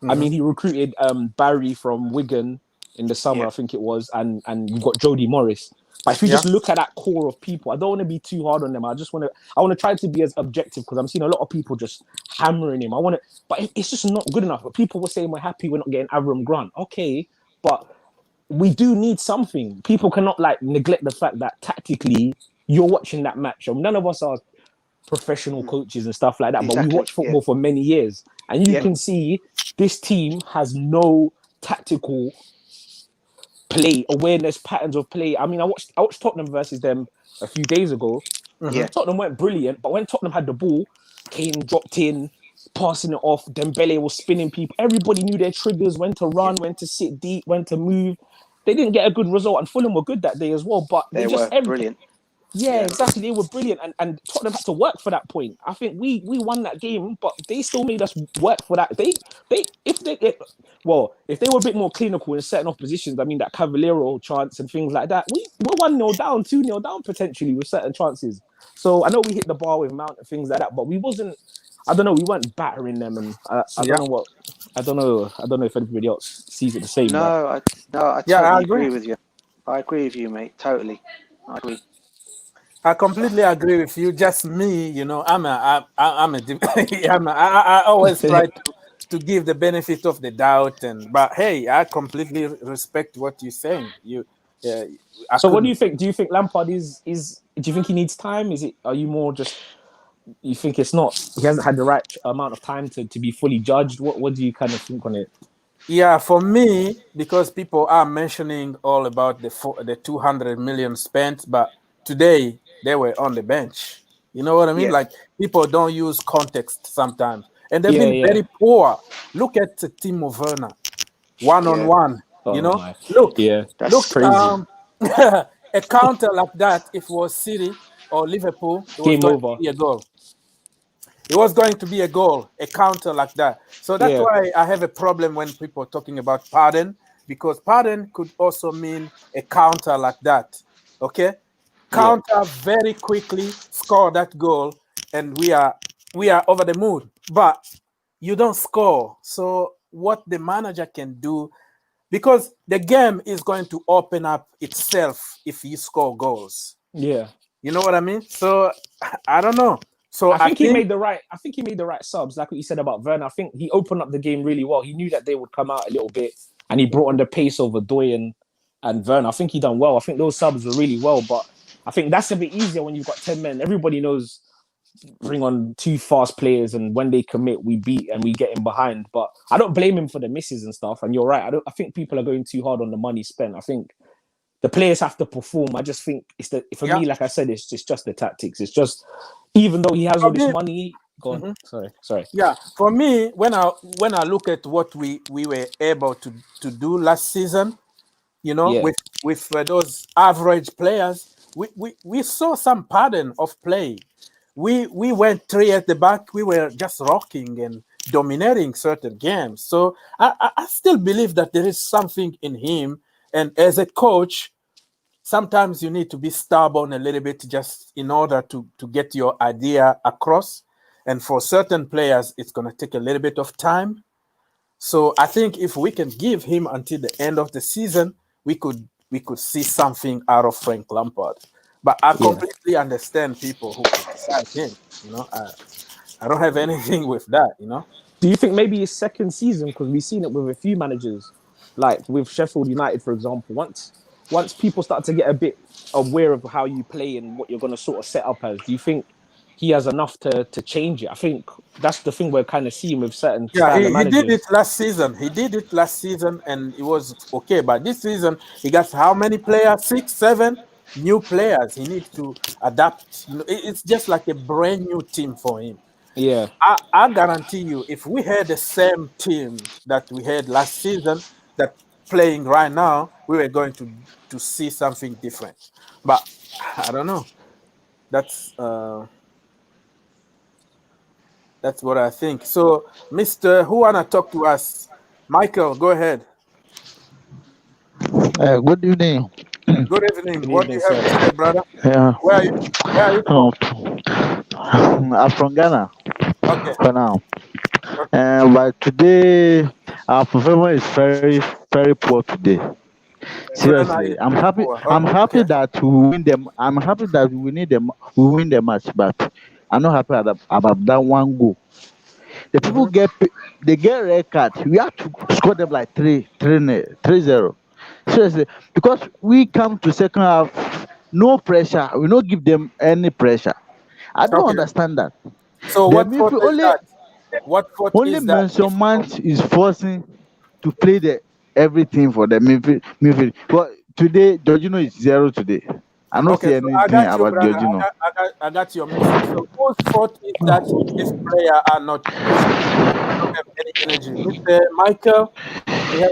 I mean, he recruited Barry from Wigan in the summer, I think it was, and you've got Jody Morris. But if you just look at that core of people, I don't want to be too hard on them. I want to try to be as objective because I'm seeing a lot of people just hammering him. But it's just not good enough. But people were saying we're happy we're not getting Avram Grant. Okay, but we do need something. People cannot neglect the fact that tactically you're watching that match. None of us are professional coaches and stuff like that, but we watch football for many years, and you can see this team has no tactical play awareness, patterns of play. I mean, I watched Tottenham versus them a few days ago. Tottenham weren't brilliant, but when Tottenham had the ball, Kane dropped in, passing it off, Dembele was spinning people. Everybody knew their triggers, when to run, when to sit deep, when to move. They didn't get a good result, and Fulham were good that day as well, but they were brilliant. Yeah, exactly. They were brilliant, and Tottenham had to work for that point. I think we won that game, but they still made us work for that. If they were a bit more clinical in setting off positions, I mean that Cavallero chance and things like that, we're 1-0 down, 2-0 down potentially with certain chances. So I know we hit the bar with Mount and things like that, but we wasn't. I don't know. We weren't battering them, and I don't know. I don't know if everybody else sees it the same. I totally agree with you. I agree with you, mate. Totally, I agree. I completely agree with you. Just me, I always try to give the benefit of the doubt, but hey, I completely respect what you're saying. So what do you think? Do you think Lampard is? Do you think he needs time? Are you more just? You think it's not? He hasn't had the right amount of time to be fully judged. What do you kind of think on it? Yeah, for me, because people are mentioning all about the 200 million spent, but today they were on the bench. You know what I mean? Like people don't use context sometimes, and they've been very poor. Look at Timo Werner, one-on-one. Look, that's crazy. A counter like that, if it was City or Liverpool, it was going to be a goal. It was going to be a goal, a counter like that. So that's why I have a problem when people are talking about pardon, because pardon could also mean a counter like that. Okay? Counter very quickly, score that goal, and we are over the moon. But you don't score. So what the manager can do, because the game is going to open up itself if you score goals. Yeah. You know what I mean? So I don't know. So I think he made the right subs, like what you said about Werner. I think he opened up the game really well. He knew that they would come out a little bit, and he brought on the pace of Odoi and Werner. I think he done well. I think those subs were really well, but I think that's a bit easier when you've got 10 men. Everybody knows bring on 2 fast players, and when they commit, we beat and we get him behind. But I don't blame him for the misses and stuff. And you're right. I think people are going too hard on the money spent. I think the players have to perform. I just think me, like I said, it's just the tactics. It's just, even though he has all this money. Go on. Sorry. Yeah, for me, when I look at what we were able to do last season, with those average players, we saw some pattern of play. We went 3 at the back. We were just rocking and dominating certain games. So I still believe that there is something in him. And as a coach, sometimes you need to be stubborn a little bit just in order to get your idea across. And for certain players, it's going to take a little bit of time. So I think if we can give him until the end of the season, we could see something out of Frank Lampard. But I Yeah. completely understand people who criticize him. I don't have anything with that. Do you think maybe his second season, because we've seen it with a few managers, like with Sheffield United, for example, once people start to get a bit aware of how you play and what you're going to sort of set up as, do you think he has enough to change it? I think that's the thing we're kind of seeing with certain Yeah, style of he did it managers. last season. He did it last season, and it was okay. But this season, he got how many players? 6, 7 new players. He needs to adapt. It's just like a brand new team for him. Yeah. I guarantee you, if we had the same team that we had last season that playing right now, we were going to see something different. But I don't know. That's what I think. So, Mr. Who wanna talk to us? Michael, go ahead. Good evening. Good evening. Good What do evening, you have sir. to say, brother? Yeah, Where are you? Where are you from? I'm from Ghana Okay. for now. Okay. But today, our performance is very, very poor today. Venona Seriously, is very poor. I'm happy Okay. that we win them. I'm happy that we need them. We win the match, but I'm not happy about that one goal. The people Mm-hmm. they get red card. We have to score them like 3-0. Seriously, because we come to second half, no pressure. We don't give them any pressure. I don't Okay. understand that. So The what fault midfield is that? What fault only is that? Mason Mount is forcing to play the everything for the midfield. But today, Jorginho is zero today. I don't Okay, see so I anything got you, about brother. Jorginho. I got your message. So whose fault is that this player are not pushing? Don't have any energy. Mr. Michael, we have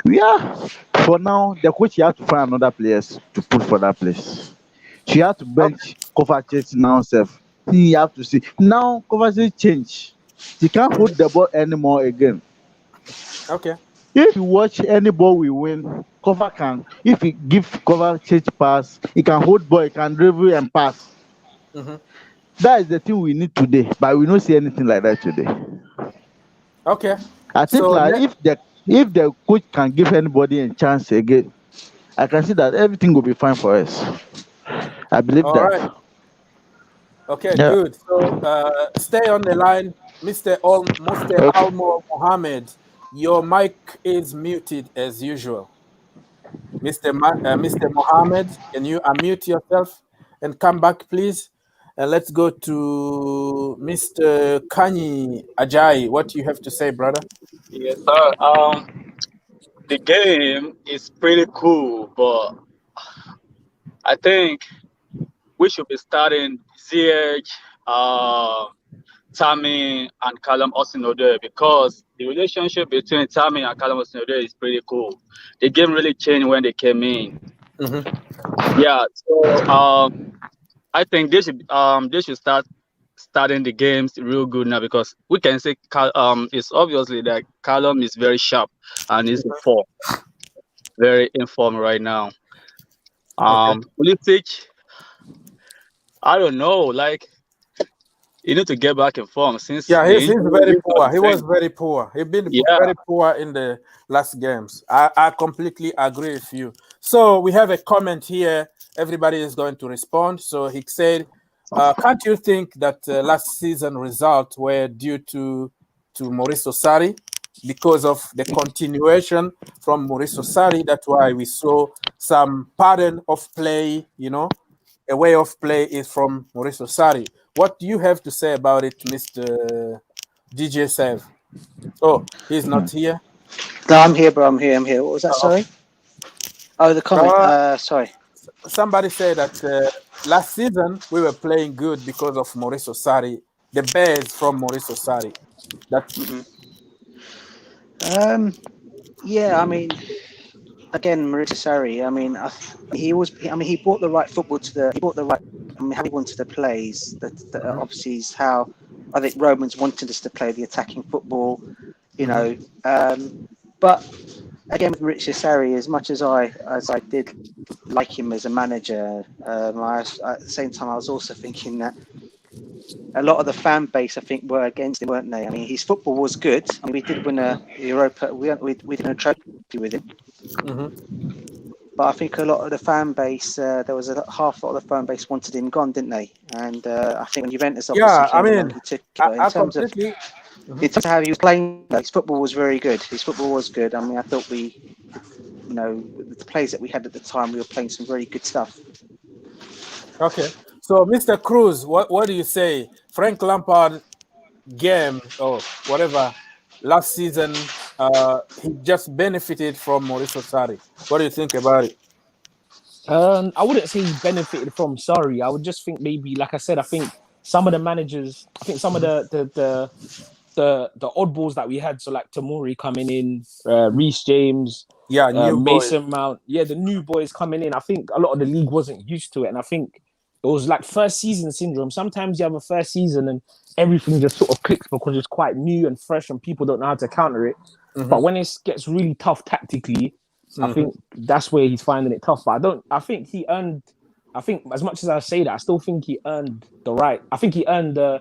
Yeah, for now, the coach you have to find another players to put for that place. She had to okay. bench Kovacic now self. He have to see now Kovacic change. He can't Mhm. hold the ball anymore again. Okay. If you watch any ball we win, cover can if he give Kovacic pass, he can hold ball, he can dribble and pass. Hmm. That is the thing we need today, but we don't see anything like that today. Okay. I think So like if the coach can give anybody a chance again, I can see that everything will be fine for us. I believe all that. right. Okay, Yeah. good. So stay on the line, Mr. Okay. Almo Mohammed. Your mic is muted as usual. Mr. Mohammed, can you unmute yourself and come back, please? And let's go to Mr. Kanyi Ajayi. What do you have to say, brother? Yes, sir. The game is pretty cool, but I think we should be starting ZH, Tammy, and Callum Hudson-Odoi because the relationship between Tammy and Callum Hudson-Odoi is pretty cool. The game really changed when they came in. Mm-hmm. Yeah, so I think they should starting the games real good now because we can say it's obviously that Callum is very sharp and is very informed right now. Okay. Pulisic, I don't know, like you need to get back in form since Yeah, the he's injury. very He's not poor. the He was same. very poor. He been Yeah, very poor in the last games. I completely agree with you. So we have a comment here. Everybody is going to respond. So he said, "Can't you think that last season results were due to Mauricio Sarri because of the continuation from Mauricio Sarri? That's why we saw some pattern of play. A way of play is from Mauricio Sarri. What do you have to say about it, Mr. DJ Sev? Oh, he's not here. No, I'm here, bro. I'm here. I'm here. What was that? Oh, Sorry. Oh, the comment. okay. Sorry. Somebody said that last season we were playing good because of Mauricio Sarri, the base from Mauricio Sarri. That Hmm. Yeah. I mean, again, Marissa Sarri. I mean, he was. I mean, he brought the right football to the. He brought the right. I mean, how he wanted to play is that Mhm, obviously is how I think Romans wanted us to play the attacking football. You mhm. know, but again with Richard Sarri, as much as I did like him as a manager, at the same time I was also thinking that a lot of the fan base, I think, were against him, weren't they? I mean, his football was good. I mean, we did win a Europa. We did a trophy with him. Mhm. But I think a lot of the fan base, there was half lot of the fan base wanted him gone, didn't they? And I think when Juventus obviously Yeah, I came along, mean, he took it. I, But I completely. in terms of how he was playing, his football was very good. His football was good. I mean, I thought the players that we had at the time, we were playing some very good stuff. Okay. So, Mr. Cruz, what do you say? Frank Lampard game or whatever last season, he just benefited from Mauricio Sarri. What do you think about it? I wouldn't say he benefited from. Sorry, I would just think maybe, like I said, I think some of the managers, I think some of the oddballs that we had, so like Tamori coming in, Reece James, Yeah, new boys. Mason Mount, the new boys coming in. I think a lot of the league wasn't used to it, and I think it was like first season syndrome. Sometimes you have a first season and everything just sort of clicks because it's quite new and fresh, and people don't know how to counter it. Mhm. But when it gets really tough tactically, I think that's where he's finding it tough. But I think he earned. I think as much as I say that, I still think he earned the right. I think he earned I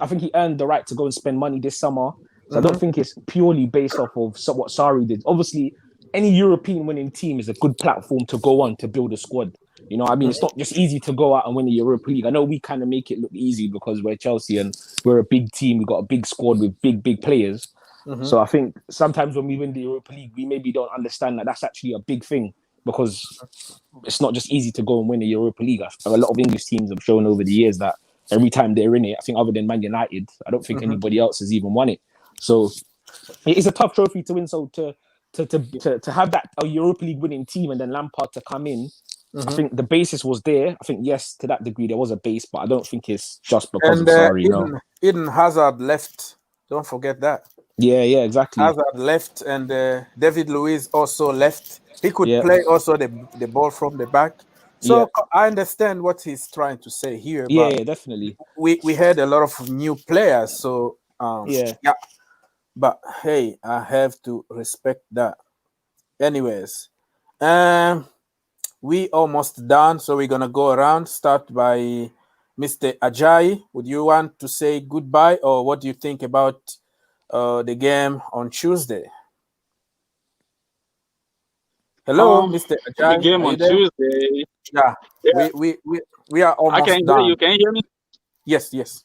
think he earned the right to go and spend money this summer. So I don't think it's purely based off of what Sarri did. Obviously, any European winning team is a good platform to go on to build a squad. You know what I mean? It's not just easy to go out and win the Europa League. I know we kind of make it look easy because we're Chelsea and we're a big team. We've got a big squad with big players. So I think sometimes when we win the Europa League, we maybe don't understand that that's actually a big thing because it's not just easy to go and win the Europa League. A lot of English teams have shown over the years that every time they're in it, I think other than Man United, I don't think anybody else has even won it. So it is a tough trophy to win. So to have that a Europa League winning team and then Lampard to come in, I think the basis was there. I think yes, to that degree there was a base, but I don't think it's just because And of Sarri. Eden Hazard left. Don't forget that. Yeah, exactly. Hazard left, and David Luiz also left. He could play also the ball from the back. So I understand what he's trying to say here. Yeah, but definitely. We had a lot of new players, so yeah. But hey, I have to respect that. Anyways, we almost done, so we're gonna go around. Start by Mr. Ajayi. Would you want to say goodbye, or what do you think about the game on Tuesday? Hello, Mr. Ajayi. The game on Tuesday. Yeah. We are almost I can done. hear you. Can you hear me? Yes.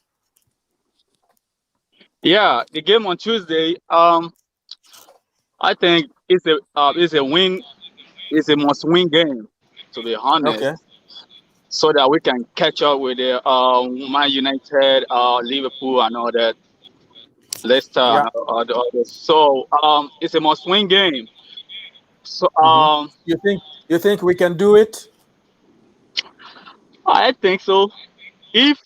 Yeah, the game on Tuesday. I think it's a win. It's a must-win game, to be honest. Okay. So that we can catch up with the Man United, Liverpool, and all that, Leicester, and all the others. So it's a must-win game. So you think we can do it? I think so. If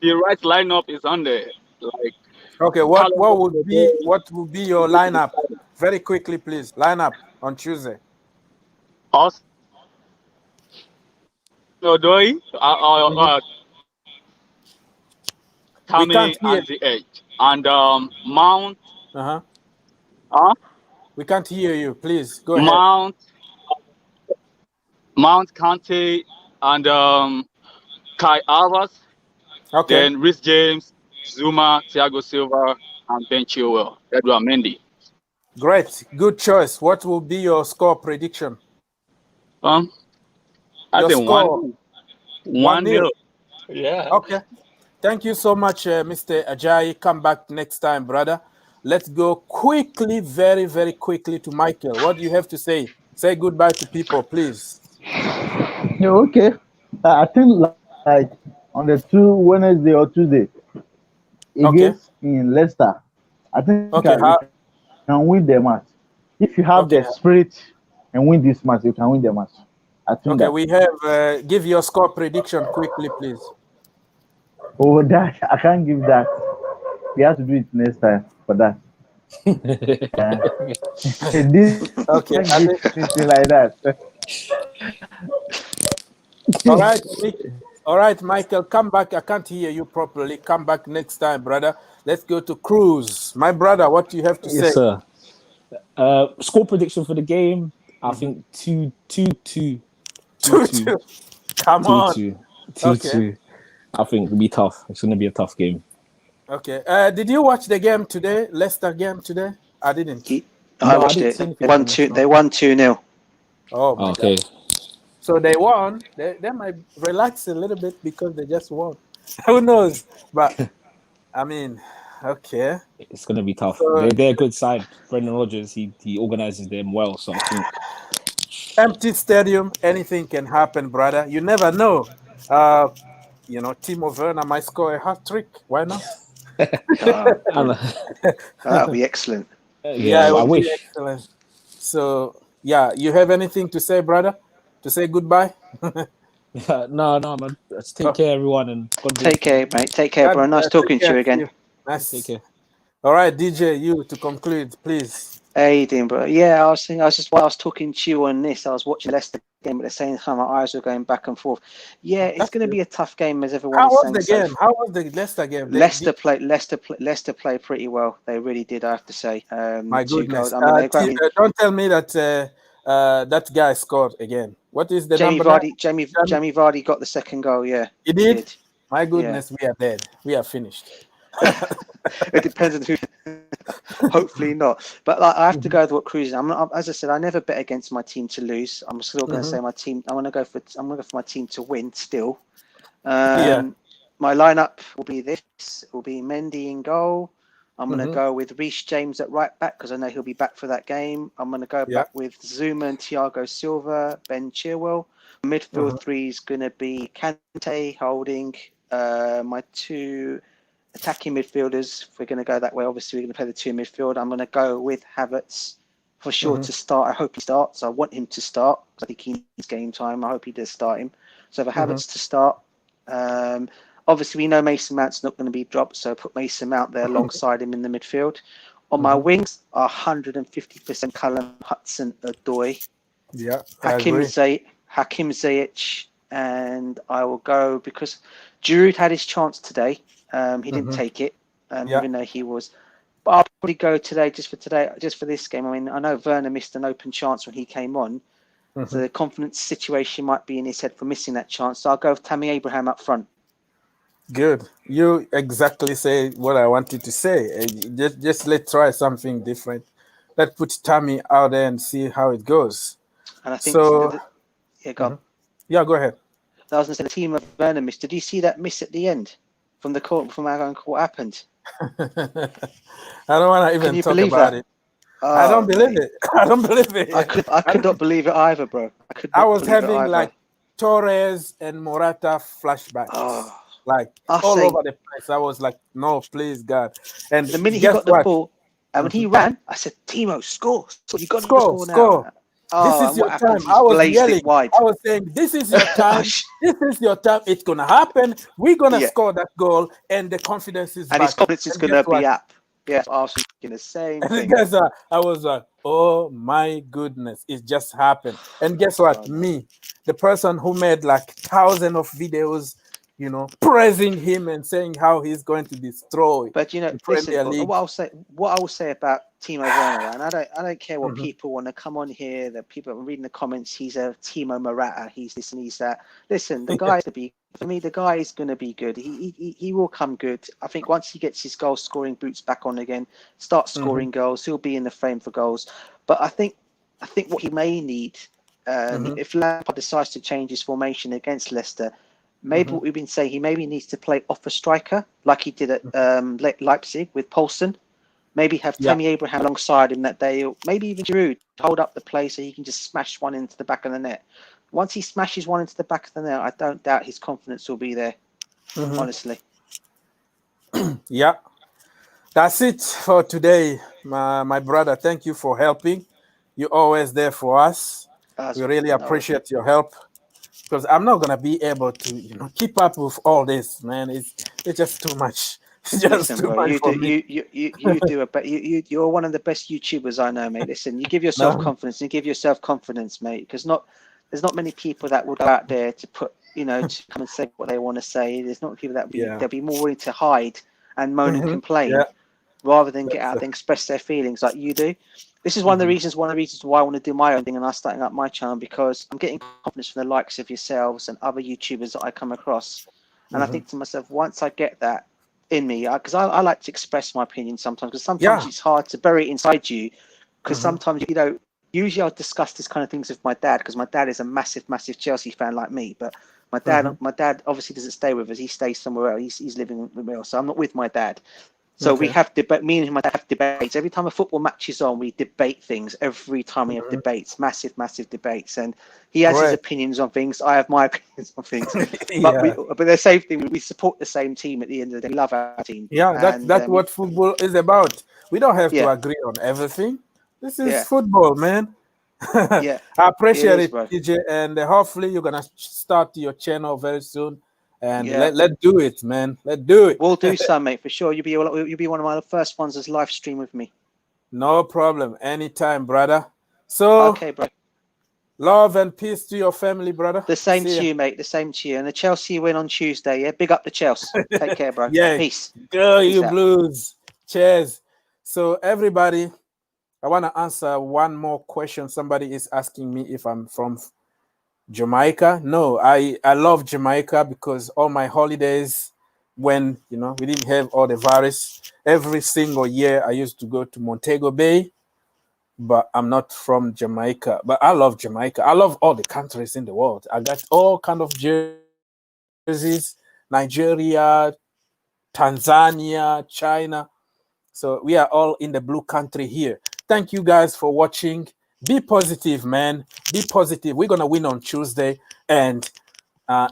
the right lineup is on there, like okay, what would be your lineup? Very quickly, please. Lineup on Tuesday. Us, Odoi, Tammy and the edge, and Mount. We can't hear you. Please go ahead. Mount Kante and Kai Havertz. Okay. Then Reece James, Zuma, Thiago Silva, and Ben Chilwell, Edouard Mendy. Great, good choice. What will be your score prediction? I think 1-0. Yeah. Okay. Thank you so much, Mr. Ajayi. Come back next time, brother. Let's go quickly, very, very quickly to Michael. What do you have to say? Say goodbye to people, please. Okay. I think like on the Wednesday or Tuesday against in Leicester, I think you can win the match. If you have the spirit and win this match, you can win the match. I think we have give your score prediction quickly, please. Oh, that I can't give that. We have to do it next time for that. This like that. All right, Michael, come back. I can't hear you properly. Come back next time, brother. Let's go to Cruz. My brother, what do you have to say? Yes, sir. Score prediction for the game, I think 2-2. 2-2. Come on. 2-2. I think it'll be tough. It's going to be a tough game. Okay. Did you watch the game today? Leicester game today? I didn't. I No, I watched didn't it. see They anything won from it. They won 2-0. Oh my Okay. God. So they won. They might relax a little bit because they just won. Who knows? But I mean, okay. It's going to be tough. So They're a good side. Brendan Rodgers, he organizes them well. So I think empty stadium, anything can happen, brother. You never know. Timo Werner might score a hat trick. Why not? That'll be excellent. Yeah, it I will be wish. excellent. So yeah, you have anything to say, brother? To say goodbye? No, man. Let's take care, everyone, and God bless. Take care, mate. Take care, bro. Nice talking to you again. Nice. Take care. All right, DJ, you to conclude, please. Hey, Dean, bro. Yeah, I was talking to you on this. I was watching Leicester game at the same time. My eyes were going back and forth. Yeah, it's going to be a tough game, as everyone is saying. How was the game? How was the Leicester game? Leicester played pretty well. They really did, I have to say. My goodness. Goals. Don't tell me that that guy scored again. What is the number? Jamie Vardy got the second goal. Yeah, he did. My goodness, We are dead. We are finished. It depends on who. Hopefully not. But I have to go with what Cruz. As I said, I never bet against my team to lose. I'm still going to say my team. I'm going to go for my team to win. Still, my lineup will be this. It will be Mendy in goal. I'm going to go with Reece James at right back because I know he'll be back for that game. I'm going to go back with Zuma and Thiago Silva, Ben Chilwell. Midfield three is going to be Kante holding. My two attacking midfielders, if we're going to go that way, obviously we're going to play the two midfield. I'm going to go with Havertz for sure to start. I hope he starts. I want him to start because I think he needs game time. I hope he does start him. So for Havertz to start. Obviously, we know Mason Mount's not going to be dropped, so put Mason Mount there alongside him in the midfield. On my wings are 150% Callum Hudson-Odoi. Yeah, Hakim Ziyech, and I will go because Giroud had his chance today. He didn't take it, even though he was. But I'll probably go today, just for this game. I mean, I know Werner missed an open chance when he came on, so the confidence situation might be in his head for missing that chance. So I'll go with Tammy Abraham up front. Good. You exactly say what I wanted to say. Just let's try something different. Let's put Tammy out there and see how it goes. And I think so. Go on. Yeah, go ahead. I was going to say the team of Werner miss. Did you see that miss at the end from the court from our own court happened? I don't want to even talk about it. Oh, I don't believe it. I don't believe it. I could not believe it either, bro. I was having like Torres and Morata flashbacks, all over the place. I was like, no, please, God. And the minute he got the ball, and when he ran, I said, Timo, score. You got to score now. This is your time. I was yelling. I was saying, this is your time. This is your time. It's going to happen. We're going to score that goal. And the confidence is back. And his confidence is going to be up. Yeah, I was thinking the same thing. Guess what? I was like, oh my goodness, it just happened. And guess what? Me, the person who made like thousands of videos, praising him and saying how he's going to destroy. But the Premier League. What I will say about Timo Werner, and I don't care what people want to come on here. That people are reading the comments. He's a Timo Morata. He's this and he's that. Listen, the guy for me, the guy is going to be good. He will come good. I think once he gets his goal scoring boots back on again, starts scoring goals, he'll be in the frame for goals. But I think what he may need, if Lampard decides to change his formation against Leicester. Maybe what we've been saying, he maybe needs to play off a striker like he did at Leipzig with Poulsen. Maybe have Tammy Abraham alongside him that day, maybe even Giroud hold up the play so he can just smash one into the back of the net. Once he smashes one into the back of the net, I don't doubt his confidence will be there, honestly. Yeah. That's it for today, my brother. Thank you for helping. You're always there for us. We really appreciate your help. Because I'm not gonna be able to, keep up with all this, man. It's just too much. It's just too much for me. You're one of the best YouTubers I know, mate. Listen, you give yourself confidence. You give yourself confidence, mate. Because there's not many people that will go out there to put, to come and say what they want to say. There's not people that they'll be more willing to hide and moan and complain rather than get out there and express their feelings like you do. This is one of the reasons why I want to do my own thing and I'm starting up my channel, because I'm getting confidence from the likes of yourselves and other YouTubers that I come across. And I think to myself, once I get that in me, because I like to express my opinion sometimes, because sometimes it's hard to bury it inside you, because sometimes, you know, usually I'll discuss this kind of things with my dad, because my dad is a massive Chelsea fan like me, but my dad obviously doesn't stay with us. He stays somewhere else. He's living somewhere else, so I'm not with my dad. So we have debate. Me and my dad have debates every time a football match is on. We debate things every time we have debates, massive debates. And he has his opinions on things. I have my opinions on things. But the same thing. We support the same team at the end of the day. We love our team. Yeah, that's what football is about. We don't have to agree on everything. This is football, man. I appreciate it, TJ, and hopefully you're gonna start your channel very soon. And let's do it, man. Let's do it. We'll do some, mate, for sure. You'll be one of my first ones as live stream with me. No problem. Anytime, brother. So okay, bro. Love and peace to your family, brother. The same to you, mate. The same to you. And the Chelsea win on Tuesday. Yeah, big up the Chelsea. Take care, bro. Peace. Go you Blues. Cheers. So everybody, I want to answer one more question. Somebody is asking me if I'm from Jamaica. No, I love Jamaica because all my holidays, when we didn't have all the virus, every single year I used to go to Montego Bay, but I'm not from Jamaica. But I love Jamaica. I love all the countries in the world. I got all kind of jerseys, Nigeria, Tanzania, China. So we are all in the blue country here. Thank you guys for watching. Be positive, man. Be positive. We're going to win on Tuesday, and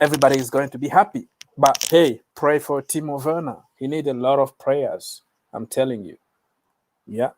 everybody is going to be happy. But, hey, pray for Timo Werner. He needs a lot of prayers. I'm telling you. Yeah.